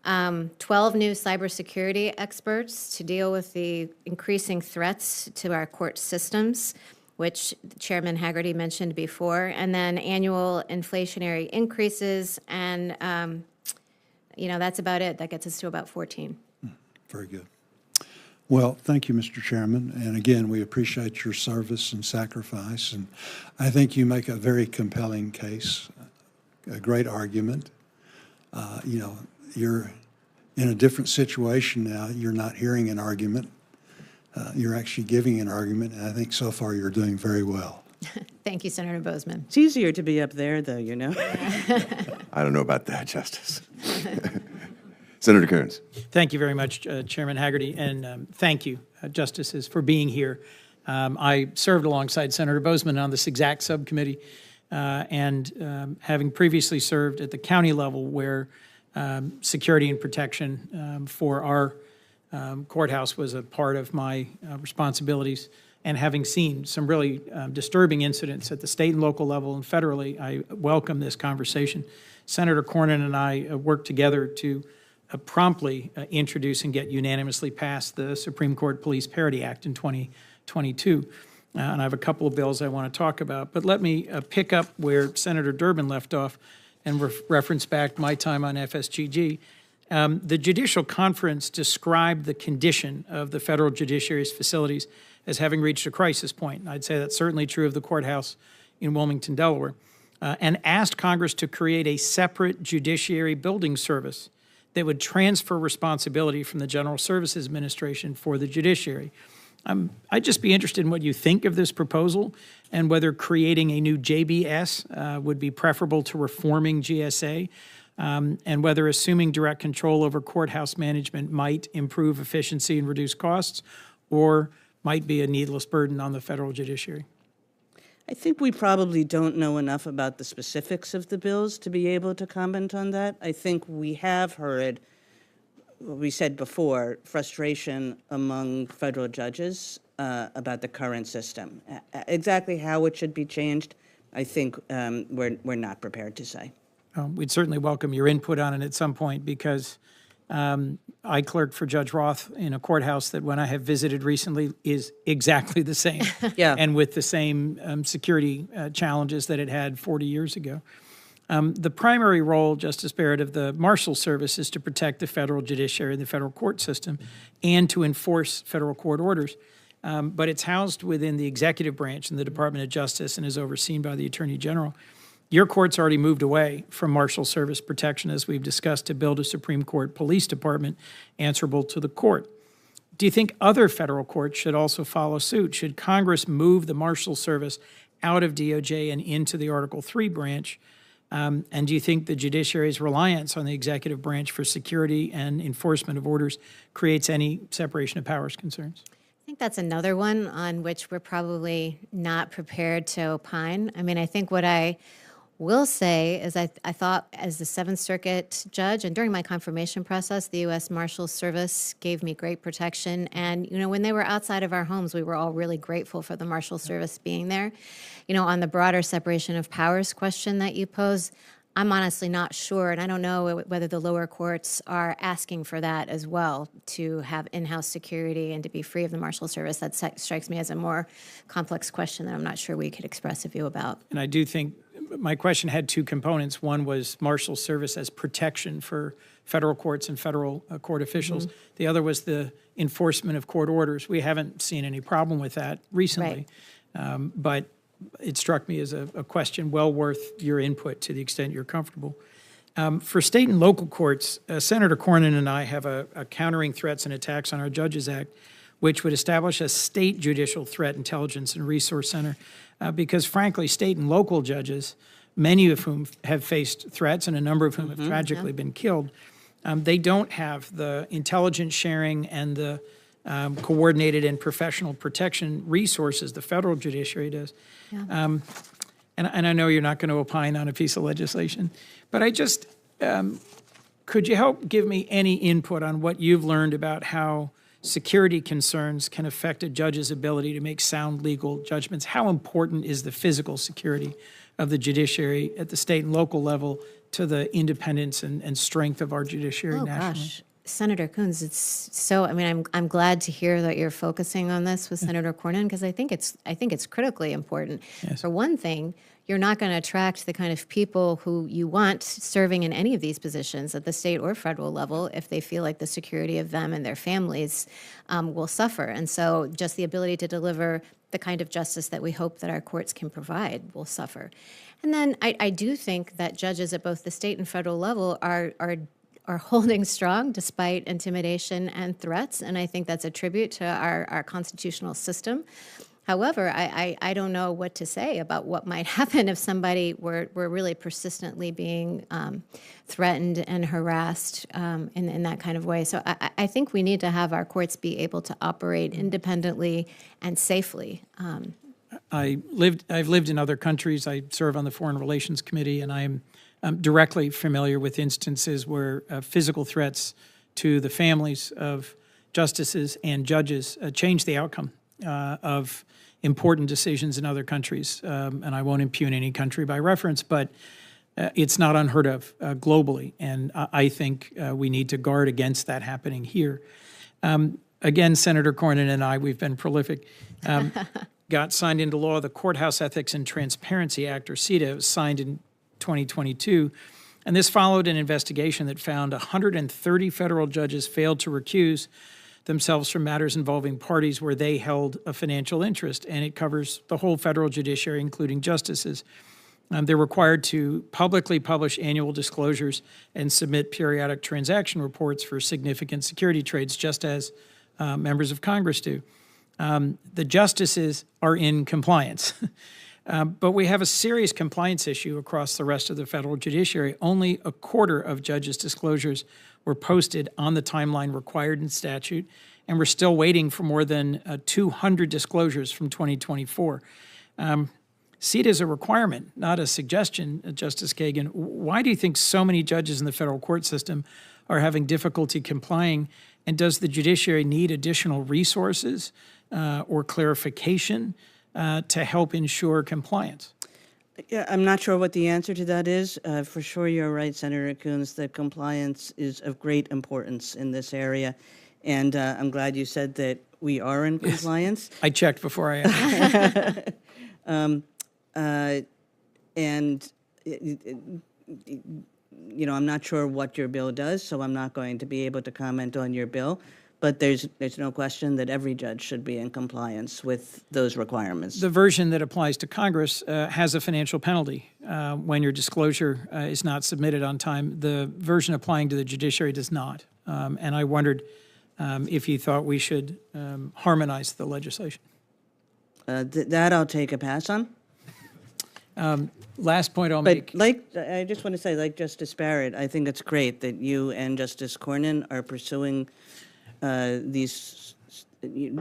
12 new cybersecurity experts to deal with the increasing threats to our court systems, which Chairman Haggerty mentioned before, and then annual inflationary increases, and that's about it. That gets us to about 14. Very good. Well, thank you, Mr. Chairman. And again, we appreciate your service and sacrifice. And I think you make a very compelling case, a great argument. You're in a different situation now. You're not hearing an argument. You're actually giving an argument. And I think so far you're doing very well. Thank you, Senator Bozeman. It's easier to be up there, though, you know. I don't know about that, Justice. Senator Kearns. Thank you very much, Chairman Haggerty, and thank you, Justices, for being here. I served alongside Senator Bozeman on this exact subcommittee, and having previously served at the county level where security and protection for our courthouse was a part of my responsibilities, and having seen some really disturbing incidents at the state and local level and federally, I welcome this conversation. Senator Cornyn and I worked together to promptly introduce and get unanimously passed the Supreme Court Police Parity Act in 2022. And I have a couple of bills I want to talk about. But let me pick up where Senator Durbin left off and reference back my time on FSGG. The Judicial Conference described the condition of the federal judiciary's facilities as having reached a crisis point. I'd say that's certainly true of the courthouse in Wilmington, Delaware, and asked Congress to create a separate judiciary building service that would transfer responsibility from the General Services Administration for the judiciary. I'd just be interested in what you think of this proposal and whether creating a new JBS would be preferable to reforming GSA, and whether assuming direct control over courthouse management might improve efficiency and reduce costs, or might be a needless burden on the federal judiciary. I think we probably don't know enough about the specifics of the bills to be able to comment on that. I think we have heard, what we said before, frustration among federal judges about the current system. Exactly how it should be changed, I think we're not prepared to say. We'd certainly welcome your input on it at some point, because I clerked for Judge Roth in a courthouse that, when I have visited recently, is exactly the same. Yeah. And with the same security challenges that it had 40 years ago. The primary role, Justice Barrett, of the Marshal Service is to protect the federal judiciary and the federal court system and to enforce federal court orders. But it's housed within the executive branch in the Department of Justice and is overseen by the Attorney General. Your court's already moved away from Marshal Service protection, as we've discussed, to build a Supreme Court police department answerable to the court. Do you think other federal courts should also follow suit? Should Congress move the Marshal Service out of DOJ and into the Article III branch? And do you think the judiciary's reliance on the executive branch for security and enforcement of orders creates any separation of powers concerns? I think that's another one on which we're probably not prepared to opine. I mean, I think what I will say is I thought, as the Seventh Circuit judge, and during my confirmation process, the U.S. Marshal Service gave me great protection. And, when they were outside of our homes, we were all really grateful for the Marshal Service being there. On the broader separation of powers question that you pose, I'm honestly not sure, and I don't know whether the lower courts are asking for that as well, to have in-house security and to be free of the Marshal Service. That strikes me as a more complex question that I'm not sure we could express a view about. And I do think my question had two components. One was Marshal Service as protection for federal courts and federal court officials. The other was the enforcement of court orders. We haven't seen any problem with that recently, but it struck me as a question well worth your input to the extent you're comfortable. For state and local courts, Senator Cornyn and I have a Countering Threats and Attacks on Our Judges Act, which would establish a state judicial threat intelligence and resource center, because frankly, state and local judges, many of whom have faced threats and a number of whom have tragically been killed, they don't have the intelligence sharing and the coordinated and professional protection resources the federal judiciary does. And I know you're not going to opine on a piece of legislation, but I just, could you help give me any input on what you've learned about how security concerns can affect a judge's ability to make sound legal judgments? How important is the physical security of the judiciary at the state and local level to the independence and strength of our judiciary nationally? Gosh, Senator Coons, it's so. I mean, I'm glad to hear that you're focusing on this with Senator Cornyn, because I think it's critically important. Yes. For one thing, you're not going to attract the kind of people who you want serving in any of these positions at the state or federal level if they feel like the security of them and their families will suffer. And so just the ability to deliver the kind of justice that we hope that our courts can provide will suffer. And then I do think that judges at both the state and federal level are holding strong despite intimidation and threats, and I think that's a tribute to our constitutional system. However, I don't know what to say about what might happen if somebody were really persistently being threatened and harassed in that kind of way. So I think we need to have our courts be able to operate independently and safely. I've lived in other countries. I serve on the Foreign Relations Committee, and I'm directly familiar with instances where physical threats to the families of justices and judges change the outcome of important decisions in other countries. And I won't impugn any country by reference, but it's not unheard of globally. And I think we need to guard against that happening here. Again, Senator Cornyn and I, we've been prolific. Got signed into law the Courthouse Ethics and Transparency Act, or CETA. It was signed in 2022. And this followed an investigation that found 130 federal judges failed to recuse themselves from matters involving parties where they held a financial interest. And it covers the whole federal judiciary, including justices. They're required to publicly publish annual disclosures and submit periodic transaction reports for significant security trades, just as members of Congress do. The justices are in compliance. But we have a serious compliance issue across the rest of the federal judiciary. Only a quarter of judges' disclosures were posted on the timeline required in statute, and we're still waiting for more than 200 disclosures from 2024. CETA is a requirement, not a suggestion, Justice Kagan. Why do you think so many judges in the federal court system are having difficulty complying, and does the judiciary need additional resources or clarification to help ensure compliance? Yeah, I'm not sure what the answer to that is. For sure, you're right, Senator Coons, that compliance is of great importance in this area. And I'm glad you said that we are in compliance. I checked before I asked. And, you know, I'm not sure what your bill does, so I'm not going to be able to comment on your bill. But there's no question that every judge should be in compliance with those requirements. The version that applies to Congress has a financial penalty when your disclosure is not submitted on time. The version applying to the judiciary does not. And I wondered if you thought we should harmonize the legislation. That I'll take a pass on. Last point I'll But make. I just want to say, like Justice Barrett, I think it's great that you and Justice Cornyn are pursuing these,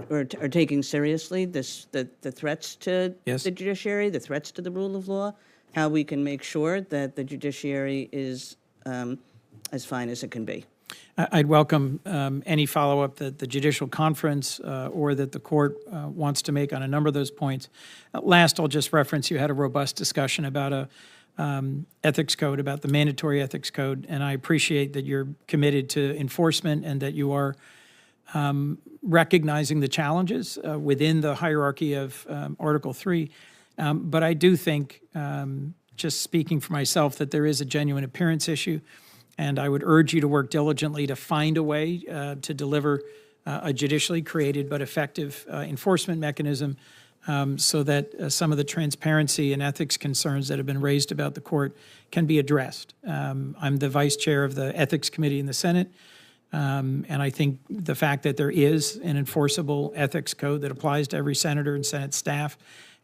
or are taking seriously the threats to Yes. the judiciary, the threats to the rule of law, how we can make sure that the judiciary is as fine as it can be. I'd welcome any follow-up that the judicial conference or that the court wants to make on a number of those points. Last, I'll just reference you had a robust discussion about ethics code, about the mandatory ethics code, and I appreciate that you're committed to enforcement and that you are recognizing the challenges within the hierarchy of Article 3. But I do think, just speaking for myself, that there is a genuine appearance issue, and I would urge you to work diligently to find a way to deliver a judicially created but effective enforcement mechanism so that some of the transparency and ethics concerns that have been raised about the court can be addressed. I'm the vice chair of the Ethics Committee in the Senate, and I think the fact that there is an enforceable ethics code that applies to every senator and Senate staff,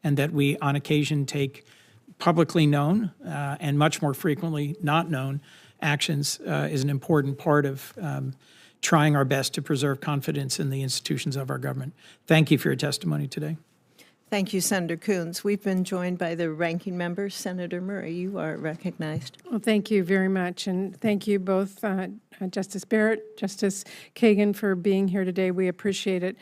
and that we on occasion take publicly known and much more frequently not known actions is an important part of trying our best to preserve confidence in the institutions of our government. Thank you for your testimony today. Thank you, Senator Coons. We've been joined by the ranking member, Senator Murray. You are recognized. Well, thank you very much, and thank you both, Justice Barrett, Justice Kagan, for being here today. We appreciate it.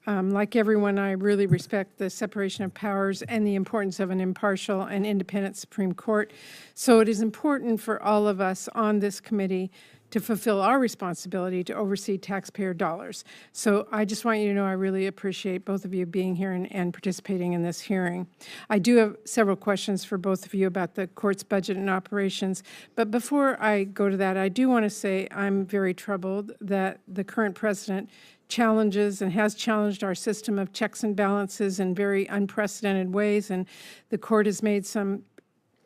Like everyone, I really respect the separation of powers and the importance of an impartial and independent Supreme Court. So it is important for all of us on this committee to fulfill our responsibility to oversee taxpayer dollars. So I just want you to know I really appreciate both of you being here and participating in this hearing. I do have several questions for both of you about the court's budget and operations, but before I go to that, I do want to say I'm very troubled that the current president challenges and has challenged our system of checks and balances in very unprecedented ways, and the court has made some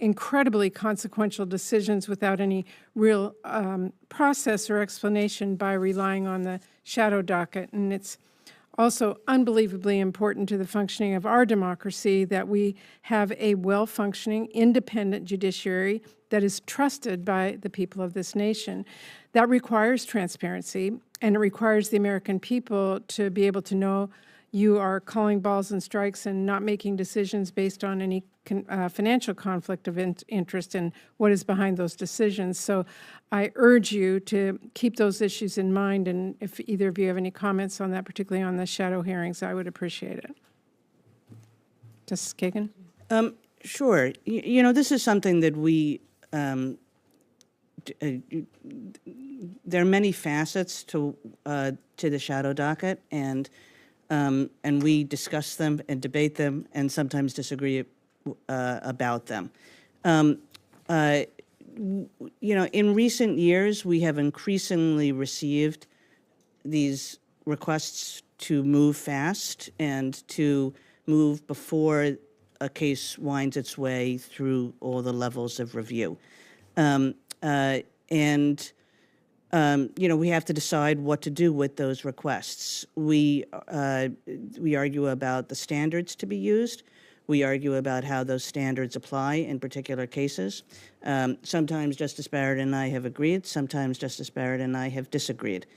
incredibly consequential decisions without any real process or explanation by relying on the shadow docket. And it's also unbelievably important to the functioning of our democracy that we have a well-functioning, independent judiciary that is trusted by the people of this nation. That requires transparency, and it requires the American people to be able to know you are calling balls and strikes and not making decisions based on any financial conflict of interest and what is behind those decisions. So I urge you to keep those issues in mind, and if either of you have any comments on that, particularly on the shadow hearings, I would appreciate it. Justice Kagan? Sure. You know, this is something that we, there are many facets to the shadow docket, and we discuss them and debate them and sometimes disagree about them. You know, in recent years, we have increasingly received these requests to move fast and to move before a case winds its way through all the levels of review. You know, we have to decide what to do with those requests. We argue about the standards to be used. We argue about how those standards apply in particular cases. Sometimes Justice Barrett and I have agreed. Sometimes Justice Barrett and I have disagreed.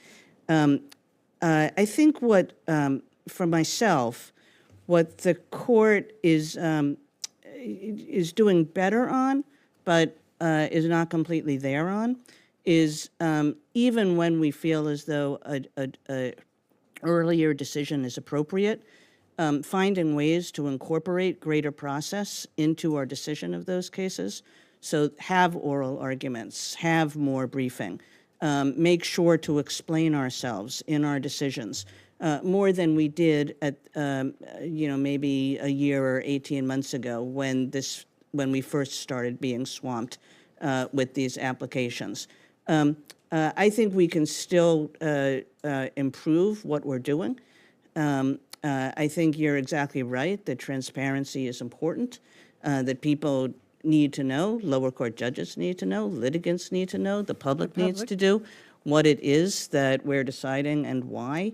I think what, for myself, what the court is doing better on, but is not completely there on, is even when we feel as though a earlier decision is appropriate, finding ways to incorporate greater process into our decision of those cases. So have oral arguments, have more briefing, make sure to explain ourselves in our decisions more than we did at you know, maybe a year or 18 months ago when we first started being swamped with these applications. I think we can still improve what we're doing. I think you're exactly right that transparency is important, that people need to know, lower court judges need to know, litigants need to know, the public needs to do what it is that we're deciding and why.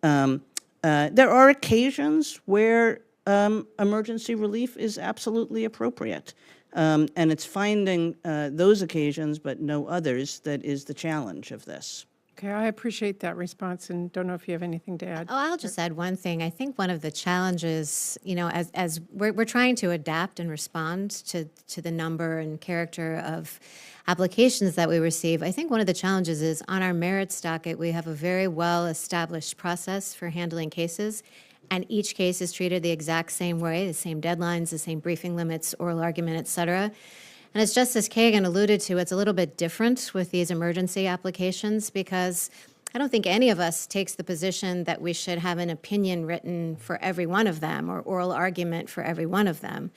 There are occasions where emergency relief is absolutely appropriate. And it's finding those occasions, but no others, that is the challenge of this. Okay, I appreciate that response, and don't know if you have anything to add. Oh, I'll just add one thing. I think one of the challenges, you know, as we're trying to adapt and respond to the number and character of applications that we receive, I think one of the challenges is on our merits docket, we have a very well-established process for handling cases, and each case is treated the exact same way, the same deadlines, the same briefing limits, oral argument, et cetera. And as Justice Kagan alluded to, it's a little bit different with these emergency applications because I don't think any of us takes the position that we should have an opinion written for every one of them or oral argument for every one of them.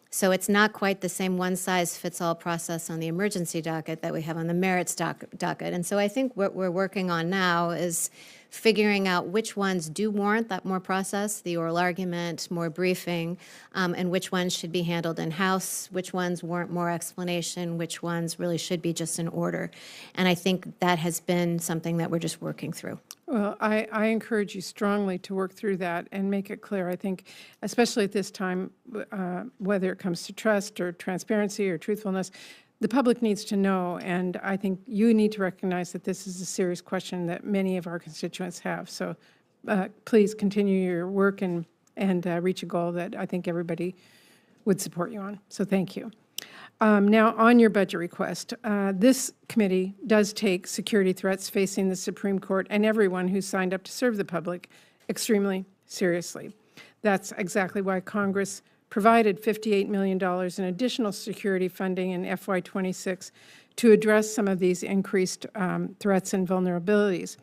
So it's not quite the same one-size-fits-all process on the emergency docket that we have on the merits docket. And so I think what we're working on now is figuring out which ones do warrant that more process, the oral argument, more briefing, and which ones should be handled in-house, which ones warrant more explanation, which ones really should be just an order. And I think that has been something that we're just working through. Well, I encourage you strongly to work through that and make it clear. I think, especially at this time, whether it comes to trust or transparency or truthfulness, the public needs to know, and I think you need to recognize that this is a serious question that many of our constituents have. So please continue your work and reach a goal that I think everybody would support you on. So thank you. Now, on your budget request, this committee does take security threats facing the Supreme Court and everyone who signed up to serve the public extremely seriously. That's exactly why Congress provided $58 million in additional security funding in FY26 to address some of these increased threats and vulnerabilities.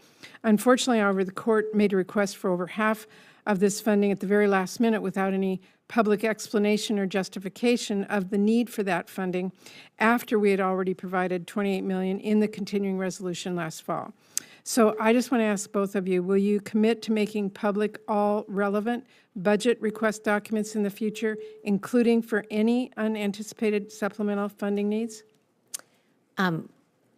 Unfortunately, however, the court made a request for over half of this funding at the very last minute without any public explanation or justification of the need for that funding after we had already provided $28 million in the continuing resolution last fall. So I just want to ask both of you, will you commit to making public all relevant budget request documents in the future, including for any unanticipated supplemental funding needs?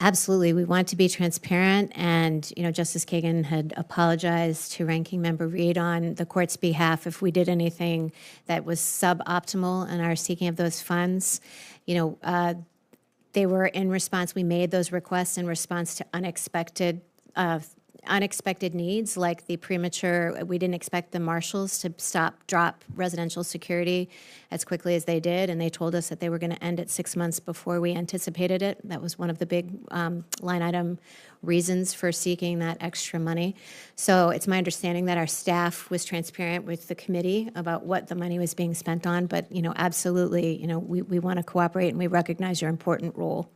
Absolutely. We want to be transparent, and Justice Kagan had apologized to Ranking Member Reed on the court's behalf if we did anything that was suboptimal in our seeking of those funds. They were in response. We made those requests in response to unexpected needs, like the premature. We didn't expect the marshals to drop residential security as quickly as they did, and they told us that they were going to end it 6 months before we anticipated it. That was one of the big line item reasons for seeking that extra money. So it's my understanding that our staff was transparent with the committee about what the money was being spent on, but absolutely, we want to cooperate, and we recognize your important role.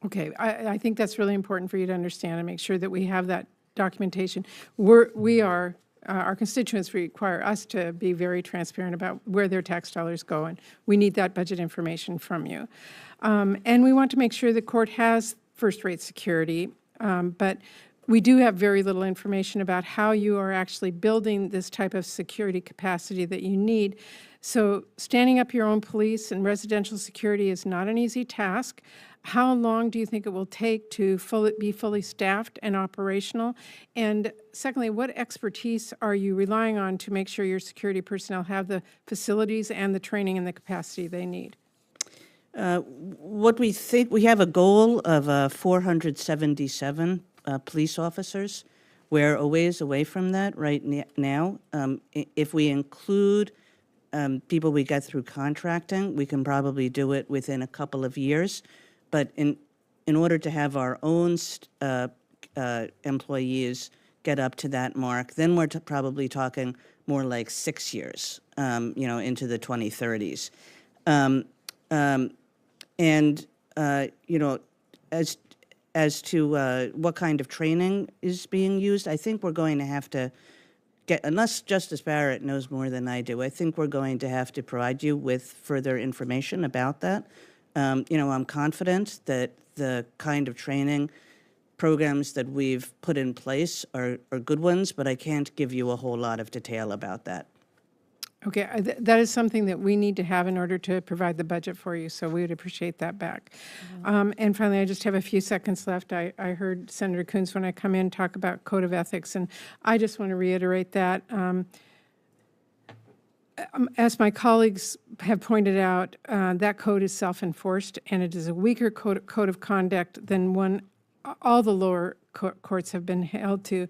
Okay, I think that's really important for you to understand and make sure that we have that documentation. Our constituents require us to be very transparent about where their tax dollars go, and we need that budget information from you. And we want to make sure the court has first-rate security, but we do have very little information about how you are actually building this type of security capacity that you need. So standing up your own police and residential security is not an easy task. How long do you think it will take to be fully staffed and operational? And secondly, what expertise are you relying on to make sure your security personnel have the facilities and the training and the capacity they need? What we think, we have a goal of 477 police officers. We're a ways away from that right now. If we include people we get through contracting, we can probably do it within a couple of years. But in order to have our own employees get up to that mark, then we're probably talking more like 6 years, into the 2030s. As to what kind of training is being used, I think we're going to have to unless Justice Barrett knows more than I do, I think we're going to have to provide you with further information about that. I'm confident that the kind of training programs that we've put in place are good ones, but I can't give you a whole lot of detail about that. Okay, that is something that we need to have in order to provide the budget for you, so we would appreciate that back. And finally, I just have a few seconds left. I heard Senator Coons when I come in talk about code of ethics, and I just want to reiterate that. As my colleagues have pointed out, that code is self-enforced, and it is a weaker code of conduct than one all the lower courts have been held to.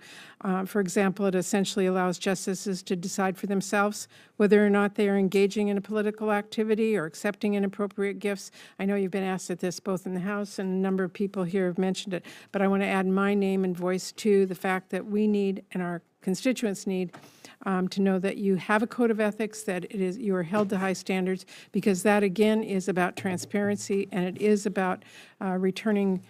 For example, it essentially allows justices to decide for themselves whether or not they are engaging in a political activity or accepting inappropriate gifts. I know you've been asked at this both in the House, and a number of people here have mentioned it, but I want to add my name and voice to the fact that we need, and our constituents need, to know that you have a code of ethics, that you are held to high standards, because that, again, is about transparency, and it is about returning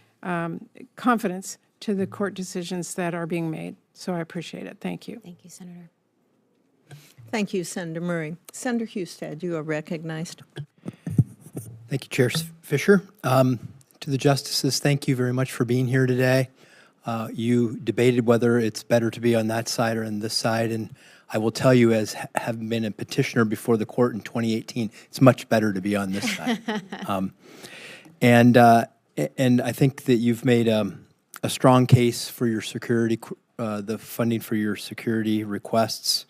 confidence to the court decisions that are being made. So I appreciate it. Thank you. Thank you, Senator. Thank you, Senator Murray. Senator Husted, you are recognized. Thank you, Chair Fisher. To the justices, thank you very much for being here today. You debated whether it's better to be on that side or on this side, and I will tell you, as having been a petitioner before the court in 2018, it's much better to be on this side. And I think that you've made a strong case for your security, the funding for your security requests.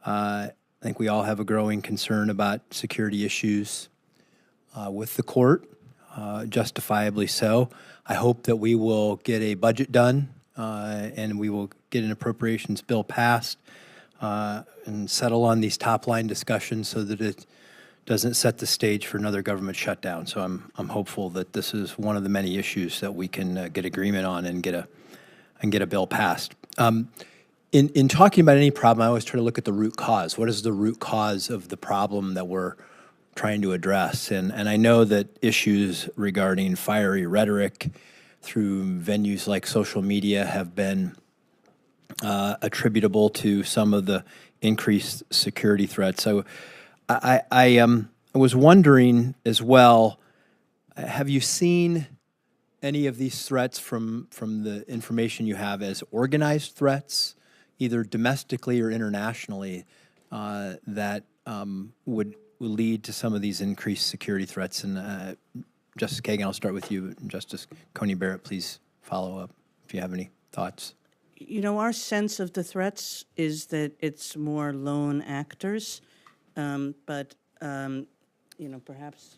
I think we all have a growing concern about security issues with the court, justifiably so. I hope that we will get a budget done and we will get an appropriations bill passed and settle on these top-line discussions so that it doesn't set the stage for another government shutdown. So I'm hopeful that this is one of the many issues that we can get agreement on and get a bill passed. In talking about any problem, I always try to look at the root cause. What is the root cause of the problem that we're trying to address? And I know that issues regarding fiery rhetoric through venues like social media have been attributable to some of the increased security threats. So I was wondering as well, have you seen any of these threats from the information you have as organized threats, either domestically or internationally, that would lead to some of these increased security threats? And Justice Kagan, I'll start with you. Justice Coney Barrett, please follow up if you have any thoughts. You know, our sense of the threats is that it's more lone actors, but, you know, perhaps...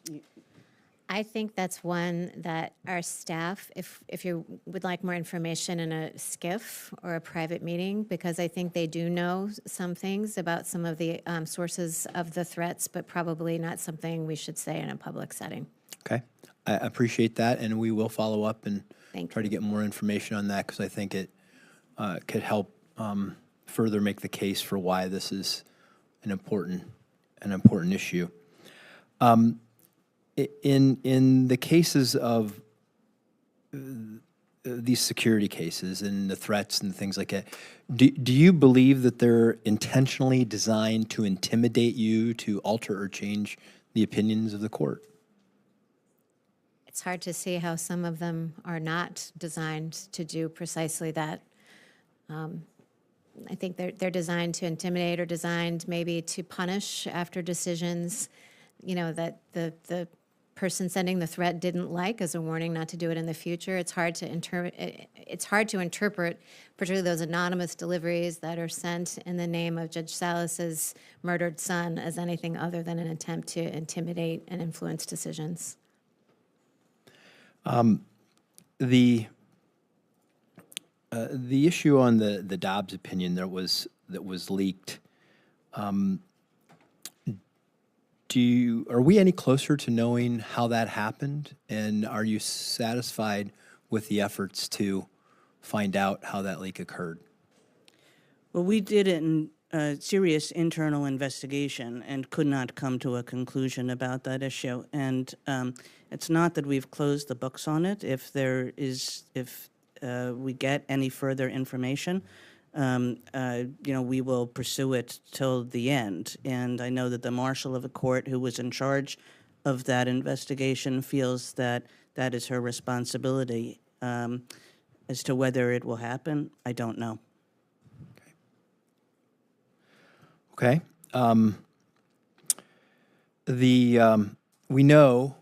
I think that's one that our staff, if you would like more information in a SCIF or a private meeting, because I think they do know some things about some of the sources of the threats, but probably not something we should say in a public setting. Okay. I appreciate that, and we will follow up and Thank try to get more information on that, because I think it could help further make the case for why this is an important issue. In the cases of these security cases and the threats and things like that, do you believe that they're intentionally designed to intimidate you, to alter or change the opinions of the court? It's hard to see how some of them are not designed to do precisely that. I think they're designed to intimidate or designed maybe to punish after decisions, you know, that the person sending the threat didn't like, as a warning not to do it in the future. It's hard to interpret, particularly those anonymous deliveries that are sent in the name of Judge Salas's murdered son, as anything other than an attempt to intimidate and influence decisions. The issue on the Dobbs opinion that was leaked, are we any closer to knowing how that happened? And are you satisfied with the efforts to find out how that leak occurred? Well, we did a serious internal investigation and could not come to a conclusion about that issue. And it's not that we've closed the books on it. If we get any further information, you know, we will pursue it till the end. And I know that the marshal of the court who was in charge of that investigation feels that that is her responsibility. As to whether it will happen, I don't know. Okay. We know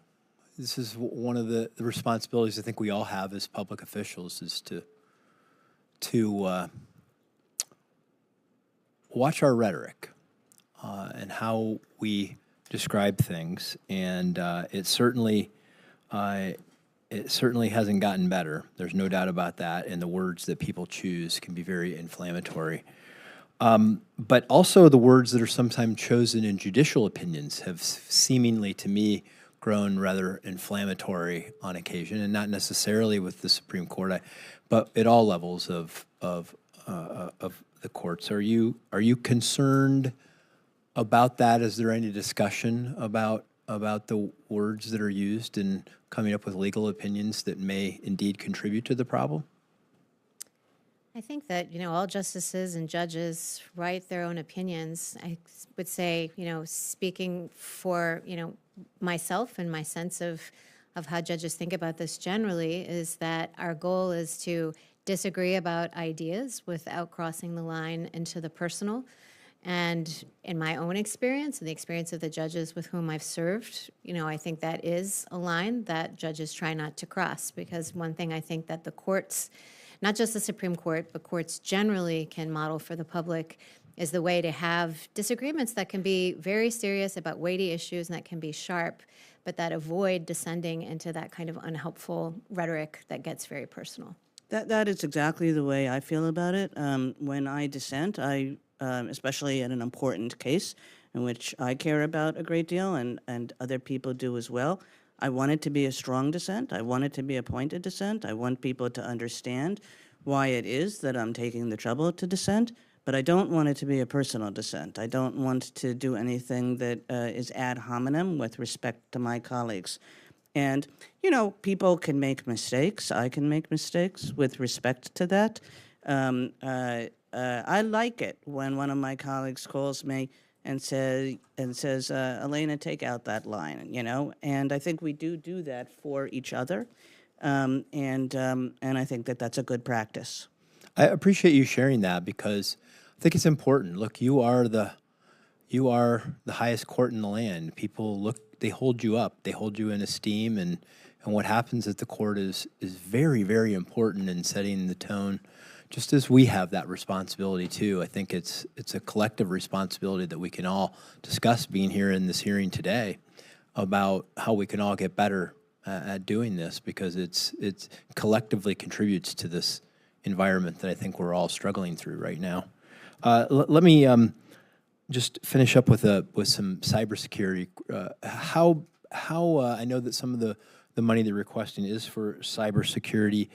this is one of the responsibilities I think we all have as public officials, is to watch our rhetoric and how we describe things, and it certainly hasn't gotten better. There's no doubt about that, and the words that people choose can be very inflammatory. But also the words that are sometimes chosen in judicial opinions have seemingly, to me, grown rather inflammatory on occasion, and not necessarily with the Supreme Court, but at all levels of of the courts. Are you concerned about that? Is there any discussion about the words that are used in coming up with legal opinions that may indeed contribute to the problem? I think that, all justices and judges write their own opinions. I would say, speaking for, myself and my sense of how judges think about this generally is that our goal is to disagree about ideas without crossing the line into the personal. And in my own experience and the experience of the judges with whom I've served, I think that is a line that judges try not to cross, because one thing I think that the courts, not just the Supreme Court, but courts generally can model for the public is the way to have disagreements that can be very serious about weighty issues and that can be sharp, but that avoid descending into that kind of unhelpful rhetoric that gets very personal. That is exactly the way I feel about it. When I dissent, especially in an important case in which I care about a great deal and other people do as well, I want it to be a strong dissent. I want it to be a pointed dissent. I want people to understand why it is that I'm taking the trouble to dissent, but I don't want it to be a personal dissent. I don't want to do anything that is ad hominem with respect to my colleagues. And, people can make mistakes. I can make mistakes with respect to that. I like it when one of my colleagues calls me and says, Elena, take out that line, and I think we do that for each other, and I think that that's a good practice. I appreciate you sharing that, because I think it's important. Look, you are the highest court in the land. People they hold you up, they hold you in esteem, and what happens at the court is very, very important in setting the tone. Just as we have that responsibility too, I think it's a collective responsibility that we can all discuss being here in this hearing today about how we can all get better at doing this, because it's collectively contributes to this environment that I think we're all struggling through right now. Let me just finish up with some cybersecurity. How I know that some of the money they're requesting is for cybersecurity.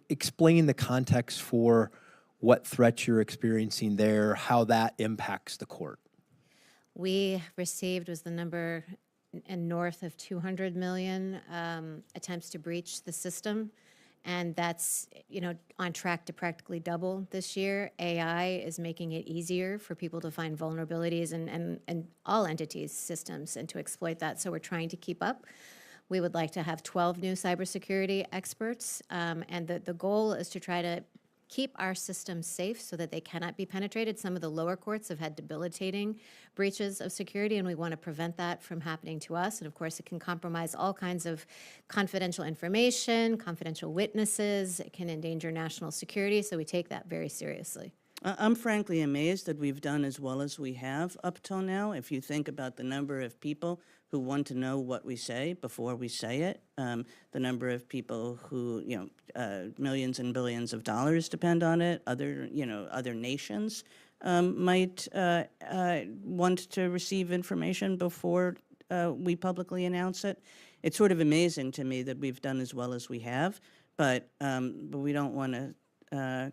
Explain the context for what threats you're experiencing there, how that impacts the court. We received was the number and north of 200 million attempts to breach the system. And that's, on track to practically double this year. AI is making it easier for people to find vulnerabilities and all entities' systems and to exploit that. So we're trying to keep up. We would like to have 12 new cybersecurity experts. And the goal is to try to keep our systems safe so that they cannot be penetrated. Some of the lower courts have had debilitating breaches of security, and we want to prevent that from happening to us. And of course, it can compromise all kinds of confidential information, confidential witnesses. It can endanger national security, so we take that very seriously. I'm frankly amazed that we've done as well as we have up till now. If you think about the number of people who want to know what we say before we say it, the number of people who, millions and billions of dollars depend on it, other nations might want to receive information before we publicly announce it. It's sort of amazing to me that we've done as well as we have, but we don't want to.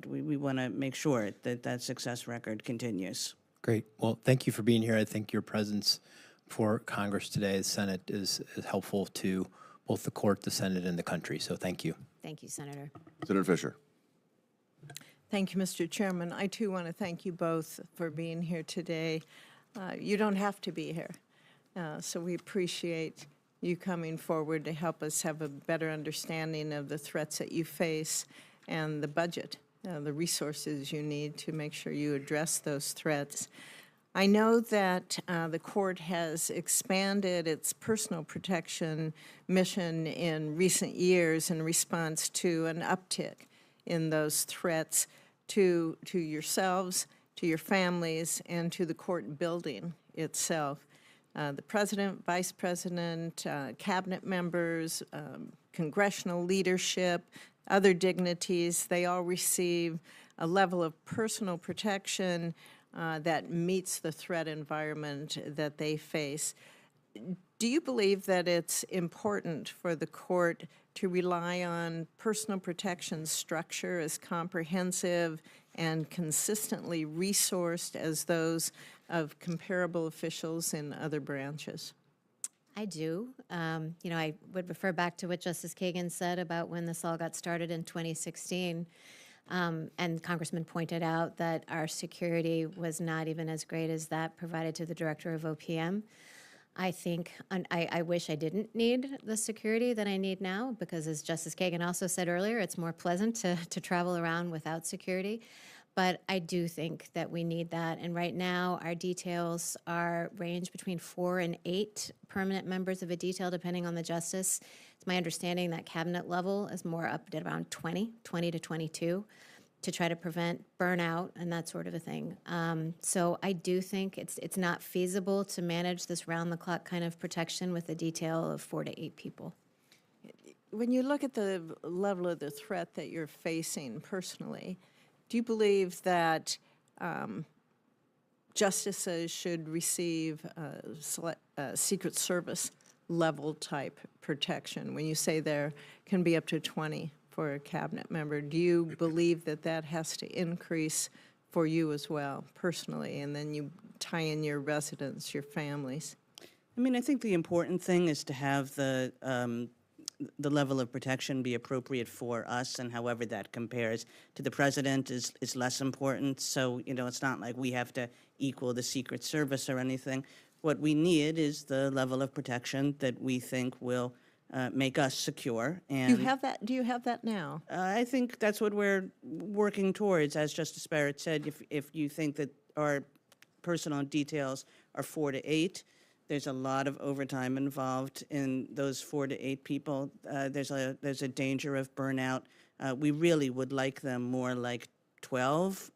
We want to make sure that success record continues. Great. Well, thank you for being here. I think your presence for Congress today, the Senate, is helpful to both the court, the Senate, and the country. So thank you. Thank you, Senator. Senator Fisher. Thank you, Mr. Chairman. I, too, want to thank you both for being here today. You don't have to be here, so we appreciate you coming forward to help us have a better understanding of the threats that you face and the budget, the resources you need to make sure you address those threats. I know that the court has expanded its personal protection mission in recent years in response to an uptick in those threats to yourselves, to your families, and to the court building itself. The president, vice president, cabinet members, congressional leadership, other dignities, they all receive a level of personal protection that meets the threat environment that they face. Do you believe that it's important for the court to rely on personal protection structure as comprehensive and consistently resourced as those of comparable officials in other branches? I do. I would refer back to what Justice Kagan said about when this all got started in 2016. And Congressman pointed out that our security was not even as great as that provided to the director of OPM. I think, I wish I didn't need the security that I need now, because as Justice Kagan also said earlier, it's more pleasant to travel around without security. But I do think that we need that. And right now, our details range between 4 and 8 permanent members of a detail, depending on the justice. It's my understanding that cabinet level is more up at around 20 to 22, to try to prevent burnout and that sort of a thing. So I do think it's not feasible to manage this round-the-clock kind of protection with a detail of 4 to 8 people. When you look at the level of the threat that you're facing personally, do you believe that justices should receive Secret Service level type protection? When you say there can be up to 20 for a cabinet member, do you believe that that has to increase for you as well, personally, and then you tie in your residents, your families? I mean, I think the important thing is to have the level of protection be appropriate for us, and however that compares to the president is less important. So, it's not like we have to equal the Secret Service or anything. What we need is the level of protection that we think will make us secure. And Do you have that now? I think that's what we're working towards. As Justice Barrett said, if you think that our personal details are 4 to 8, there's a lot of overtime involved in those 4 to 8 people. There's a danger of burnout. We really would like them more like 12.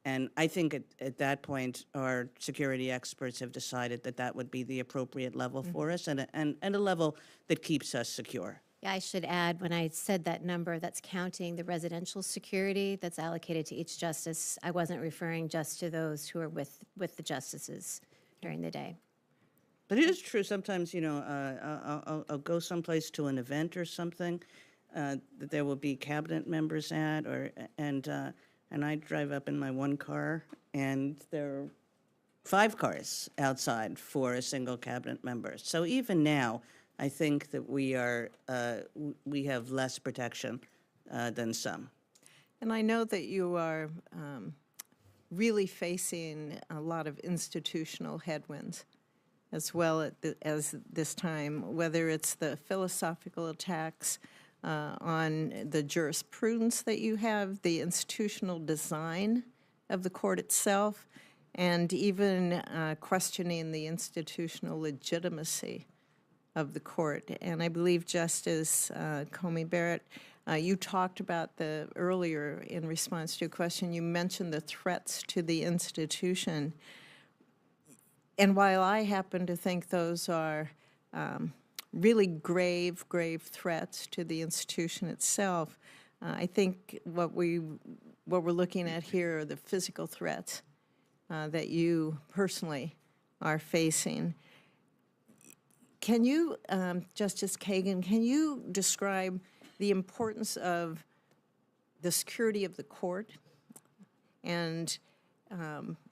And I think at that point, our security experts have decided that that would be the appropriate level for us, and a level that keeps us secure. Yeah, I should add, when I said that number, that's counting the residential security that's allocated to each justice. I wasn't referring just to those who are with the justices during the day. But it is true, sometimes, I'll go someplace to an event or something that there will be cabinet members at, and I drive up in my one car, and there are 5 cars outside for a single cabinet member. So even now, I think that we have less protection than some. And I know that you are really facing a lot of institutional headwinds as well as this time, whether it's the philosophical attacks on the jurisprudence that you have, the institutional design of the court itself, and even questioning the institutional legitimacy of the court. And I believe Justice Coney Barrett, you talked about earlier in response to a question, you mentioned the threats to the institution. And while I happen to think those are really grave threats to the institution itself, I think what we're looking at here are the physical threats that you personally are facing. Can you, Justice Kagan, can you describe the importance of the security of the court? And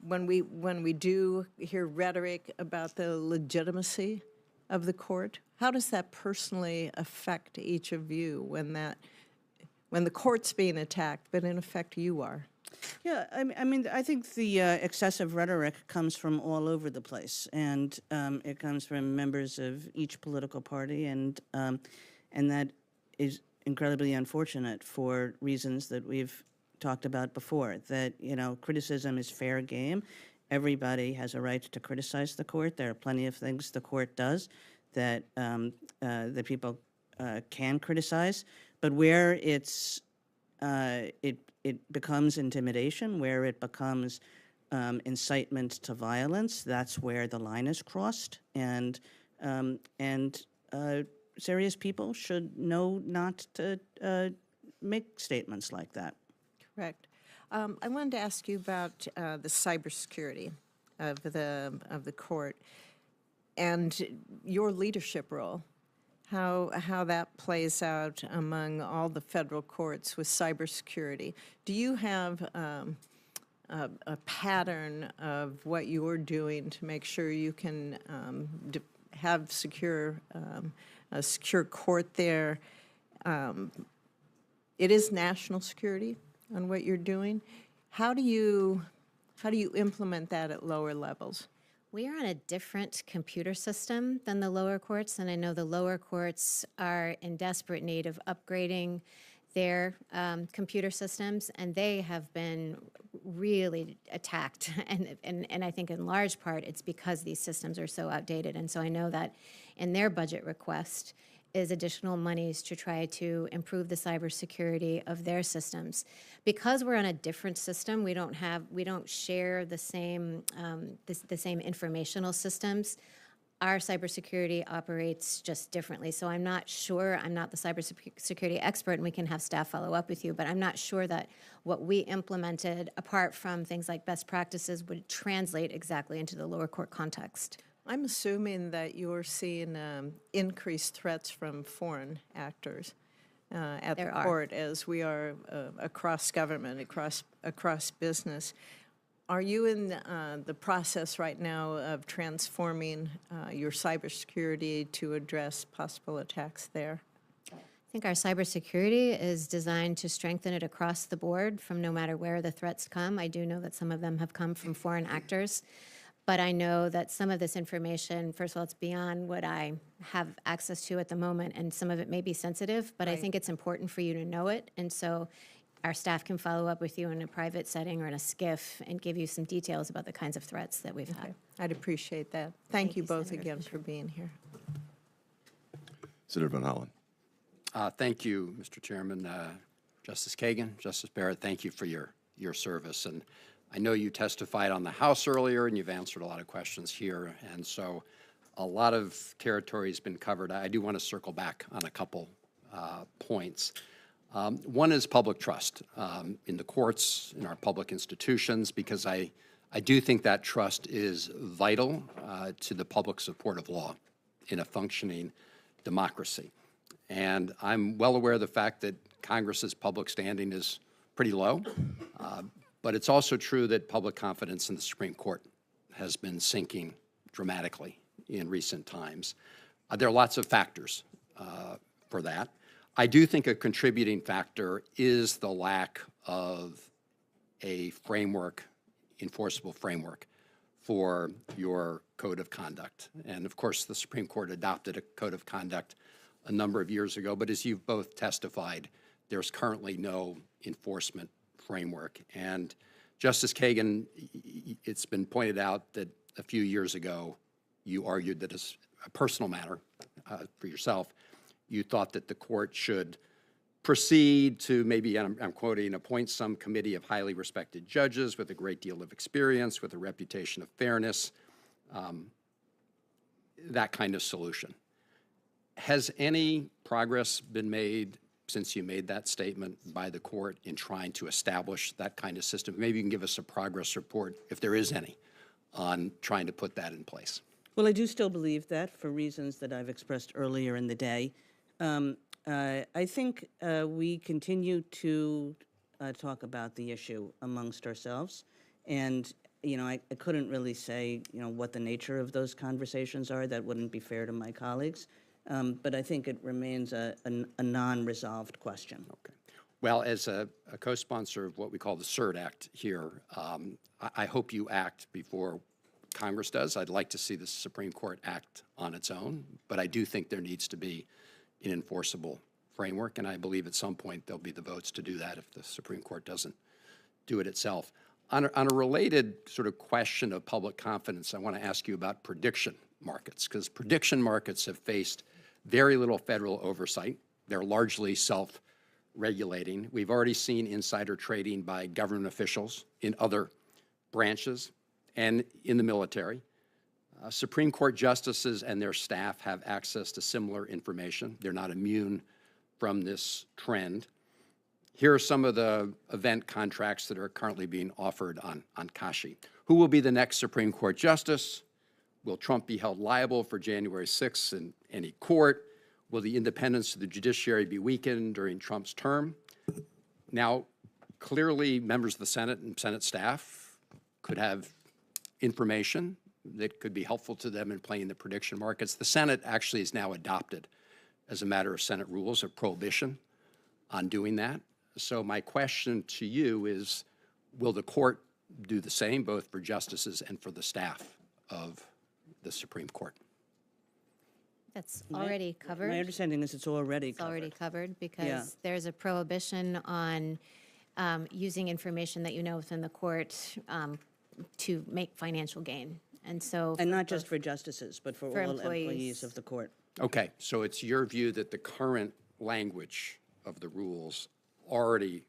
when we do hear rhetoric about the legitimacy of the court, how does that personally affect each of you when the court's being attacked, but in effect you are? Yeah, I mean, I think the excessive rhetoric comes from all over the place, and it comes from members of each political party, and that is incredibly unfortunate for reasons that we've talked about before. That criticism is fair game. Everybody has a right to criticize the court. There are plenty of things the court does that that people can criticize, but where it becomes intimidation, where it becomes incitement to violence, that's where the line is crossed, and serious people should know not to make statements like that. Correct. I wanted to ask you about the cybersecurity of the court. and your leadership role, how that plays out among all the federal courts with cybersecurity. Do you have a pattern of what you're doing to make sure you can have a secure court there? It is national security on what you're doing. How do you implement that at lower levels? We are on a different computer system than the lower courts, and I know the lower courts are in desperate need of upgrading their computer systems, and they have been really attacked. And I think in large part it's because these systems are so outdated. And so I know that in their budget request is additional monies to try to improve the cybersecurity of their systems. Because we're on a different system, we don't share the same informational systems. Our cybersecurity operates just differently. So I'm not sure, I'm not the cybersecurity expert, and we can have staff follow up with you, but I'm not sure that what we implemented, apart from things like best practices, would translate exactly into the lower court context. I'm assuming that you're seeing increased threats from foreign actors at the court, as we are across government, across business. Are you in the process right now of transforming your cybersecurity to address possible attacks there? I think our cybersecurity is designed to strengthen it across the board from no matter where the threats come. I do know that some of them have come from foreign actors. But I know that some of this information, first of all, it's beyond what I have access to at the moment, and some of it may be sensitive, but I think it's important for you to know it. And so our staff can follow up with you in a private setting or in a SCIF and give you some details about the kinds of threats that we've had. I'd appreciate that. Thank you both Senator again Fisher. for being here. Senator Van Hollen. Thank you, Mr. Chairman. Justice Kagan, Justice Barrett, thank you for your service. And I know you testified on the House earlier, and you've answered a lot of questions here, and so a lot of territory has been covered. I do want to circle back on a couple points. One is public trust in the courts, in our public institutions, because I do think that trust is vital to the public support of law in a functioning democracy. And I'm well aware of the fact that Congress's public standing is pretty low. But it's also true that public confidence in the Supreme Court has been sinking dramatically in recent times. There are lots of factors for that. I do think a contributing factor is the lack of a framework, enforceable framework, for your code of conduct. And of course, the Supreme Court adopted a code of conduct a number of years ago, but as you've both testified, there's currently no enforcement framework. And Justice Kagan, it's been pointed out that a few years ago, you argued that as a personal matter for yourself, you thought that the court should proceed to maybe, I'm quoting, appoint some committee of highly respected judges with a great deal of experience, with a reputation of fairness, that kind of solution. Has any progress been made since you made that statement by the court in trying to establish that kind of system? Maybe you can give us a progress report, if there is any, on trying to put that in place. Well, I do still believe that for reasons that I've expressed earlier in the day. I think we continue to talk about the issue amongst ourselves. And, I couldn't really say, what the nature of those conversations are. That wouldn't be fair to my colleagues. But I think it remains a non-resolved question. Okay. Well, as a co-sponsor of what we call the CERT Act here, I hope you act before Congress does. I'd like to see the Supreme Court act on its own, but I do think there needs to be an enforceable framework, and I believe at some point there'll be the votes to do that if the Supreme Court doesn't do it itself. On a related sort of question of public confidence, I want to ask you about prediction markets, because prediction markets have faced very little federal oversight. They're largely self-regulating. We've already seen insider trading by government officials in other branches and in the military. Supreme Court justices and their staff have access to similar information. They're not immune from this trend. Here are some of the event contracts that are currently being offered on Kashi. Who will be the next Supreme Court justice? Will Trump be held liable for January 6th in any court? Will the independence of the judiciary be weakened during Trump's term? Now, clearly, members of the Senate and Senate staff could have information that could be helpful to them in playing the prediction markets. The Senate actually has now adopted, as a matter of Senate rules, a prohibition on doing that. So my question to you is, will the court do the same, both for justices and for the staff of the Supreme Court? That's already covered. My understanding is it's already It's covered. already covered because there's a prohibition on using information that you know within the court to make financial gain. And so. And not just for justices, but for all employees. employees of the court. Okay, so it's your view that the current language of the rules already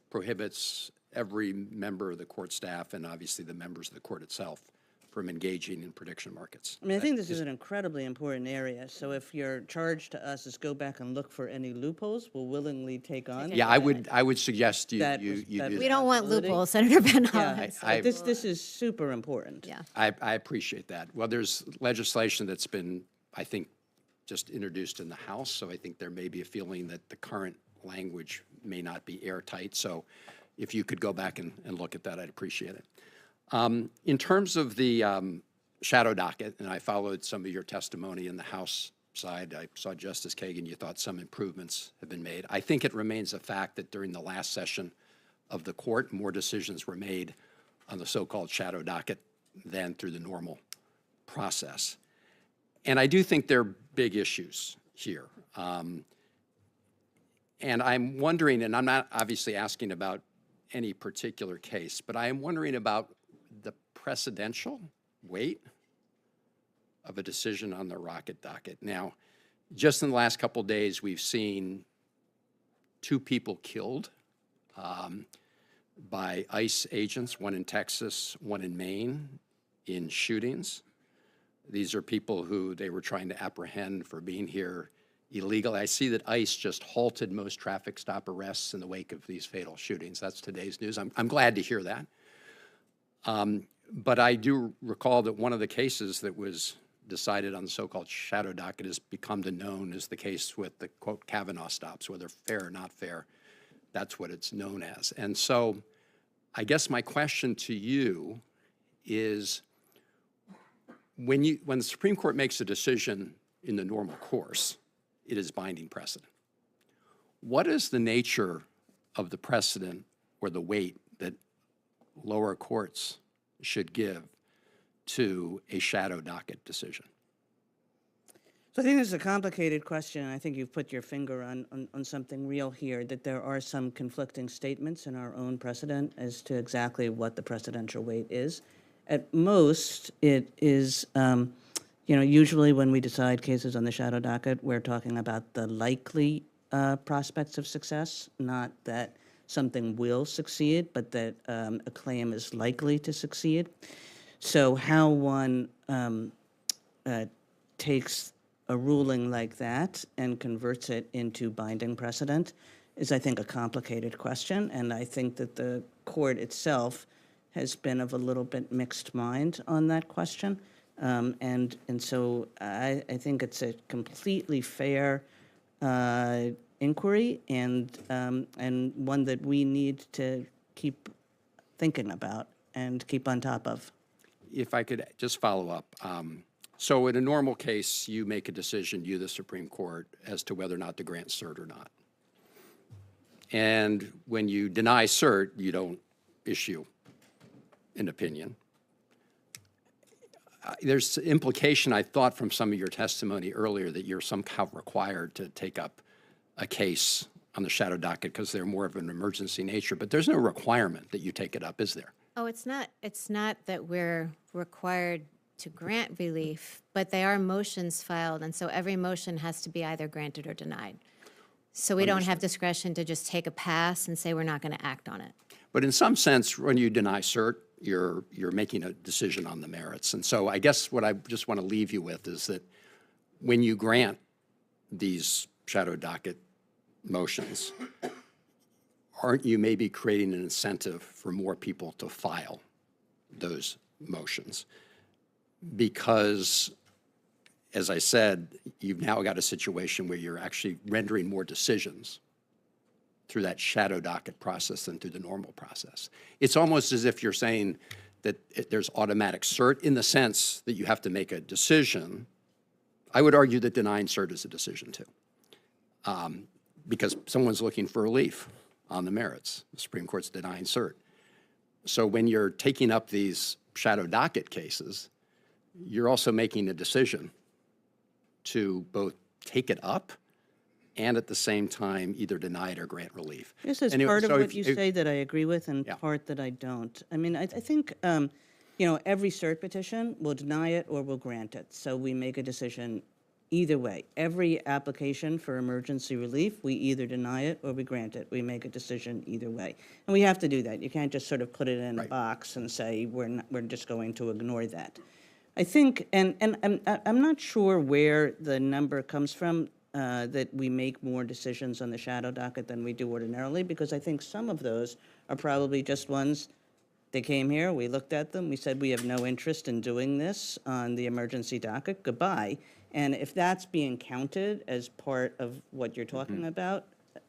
prohibits every member of the court staff and obviously the members of the court itself from engaging in prediction markets? I mean, I think this is an incredibly important area. So if your charge to us is go back and look for any loopholes, we'll willingly take on. Yeah, I would suggest you That do was- that that. We don't want Possibility. loopholes, Senator Van Yeah, Hollen. I- this is super important. Yeah. I appreciate that. Well, there's legislation that's been, I think, just introduced in the House, so I think there may be a feeling that the current language may not be airtight. So if you could go back and look at that, I'd appreciate it. In terms of the shadow docket, and I followed some of your testimony in the House side, I saw Justice Kagan, you thought some improvements have been made. I think it remains a fact that during the last session of the court, more decisions were made on the so-called shadow docket than through the normal process. And I do think there are big issues here. And I'm wondering, and I'm not obviously asking about any particular case, but I am wondering about the precedential weight of a decision on the rocket docket. Now, just in the last couple of days, we've seen 2 people killed by ICE agents, one in Texas, one in Maine, in shootings. These are people who they were trying to apprehend for being here illegally. I see that ICE just halted most traffic stop arrests in the wake of these fatal shootings. That's today's news. I'm glad to hear that. But I do recall that one of the cases that was decided on the so-called shadow docket has become known as the case with the, quote, Kavanaugh stops, whether fair or not fair. That's what it's known as. And so I guess my question to you is, when the Supreme Court makes a decision in the normal course, it is binding precedent. What is the nature of the precedent or the weight that lower courts should give to a shadow docket decision? So I think this is a complicated question. I think you've put your finger on something real here, that there are some conflicting statements in our own precedent as to exactly what the precedential weight is. At most, it is, usually when we decide cases on the shadow docket, we're talking about the likely prospects of success, not that something will succeed, but that a claim is likely to succeed. So how one takes a ruling like that and converts it into binding precedent is, I think, a complicated question. And I think that the court itself has been of a little bit mixed mind on that question. And so I think it's a completely fair inquiry and one that we need to keep thinking about and keep on top of. If I could just follow up. So in a normal case, you make a decision, you, the Supreme Court, as to whether or not to grant cert or not. And when you deny cert, you don't issue an opinion. There's implication, I thought, from some of your testimony earlier that you're somehow required to take up a case on the shadow docket because they're more of an emergency nature, but there's no requirement that you take it up, is there? Oh, it's not that we're required to grant relief, but they are motions filed, and so every motion has to be either granted or denied. So we don't have discretion to just take a pass and say we're not going to act on it. But in some sense, when you deny cert, you're making a decision on the merits. And so I guess what I just want to leave you with is that when you grant these shadow docket motions, aren't you maybe creating an incentive for more people to file those motions? because, as I said, you've now got a situation where you're actually rendering more decisions through that shadow docket process than through the normal process. It's almost as if you're saying that there's automatic cert in the sense that you have to make a decision. I would argue that denying cert is a decision too, because someone's looking for relief on the merits. The Supreme Court's denying cert. So when you're taking up these shadow docket cases, you're also making a decision to both take it up and at the same time either deny it or grant relief. This is Anyway, part of so what if- you if- say that I agree with and Yeah. part that I don't. I mean, I think, every cert petition will deny it or will grant it. So we make a decision either way. Every application for emergency relief, we either deny it or we grant it. We make a decision either way. And we have to do that. You can't just sort of put it in a Right. box and say, we're just going to ignore that. I think, and I'm not sure where the number comes from, that we make more decisions on the shadow docket than we do ordinarily, because I think some of those are probably just ones, they came here, we looked at them, we said we have no interest in doing this on the emergency docket, goodbye. And if that's being counted as part of what you're talking about,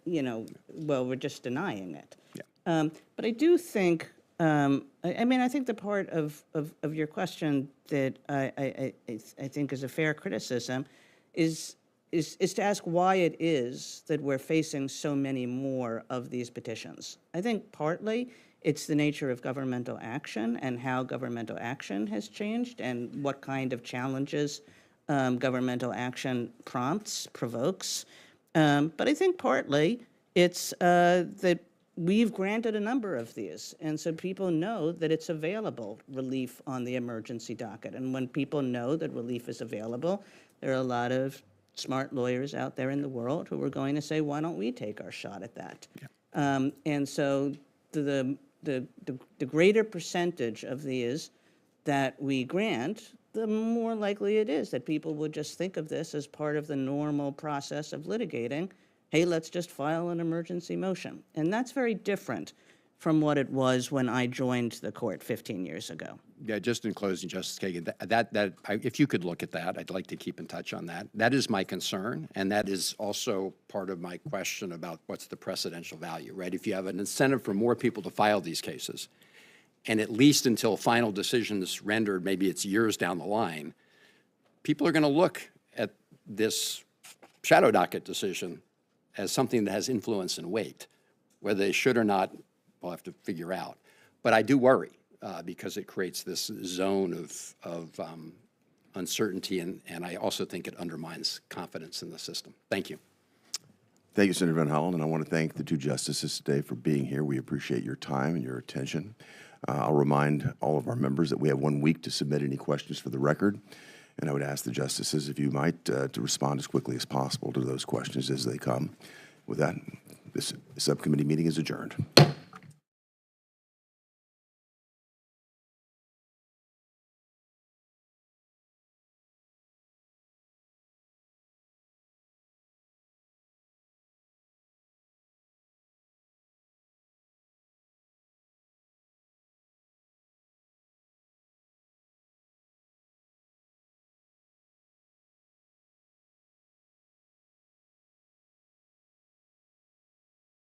well, we're just denying it. Yeah. But I do think, I think the part of your question that I think is a fair criticism is to ask why it is that we're facing so many more of these petitions. I think partly it's the nature of governmental action and how governmental action has changed and what kind of challenges governmental action provokes. But I think partly it's that we've granted a number of these, and so people know that it's available, relief on the emergency docket. And when people know that relief is available, there are a lot of smart lawyers out there in the world who are going to say, why don't we take our shot at that? Yeah. And so the greater percentage of these that we grant, the more likely it is that people would just think of this as part of the normal process of litigating. Hey, let's just file an emergency motion. And that's very different from what it was when I joined the court 15 years ago. Yeah, just in closing, Justice Kagan, if you could look at that, I'd like to keep in touch on that. That is my concern, and that is also part of my question about what's the precedential value, right? If you have an incentive for more people to file these cases, and at least until final decision is rendered, maybe it's years down the line, people are going to look at this shadow docket decision as something that has influence and weight. Whether they should or not, we'll have to figure out. But I do worry because it creates this zone of uncertainty, and I also think it undermines confidence in the system. Thank you. Thank you, Senator Van Hollen, and I want to thank the two justices today for being here. We appreciate your time and your attention. I'll remind all of our members that we have 1 week to submit any questions for the record, and I would ask the justices, if you might, to respond as quickly as possible to those questions as they come. With that, this subcommittee meeting is adjourned.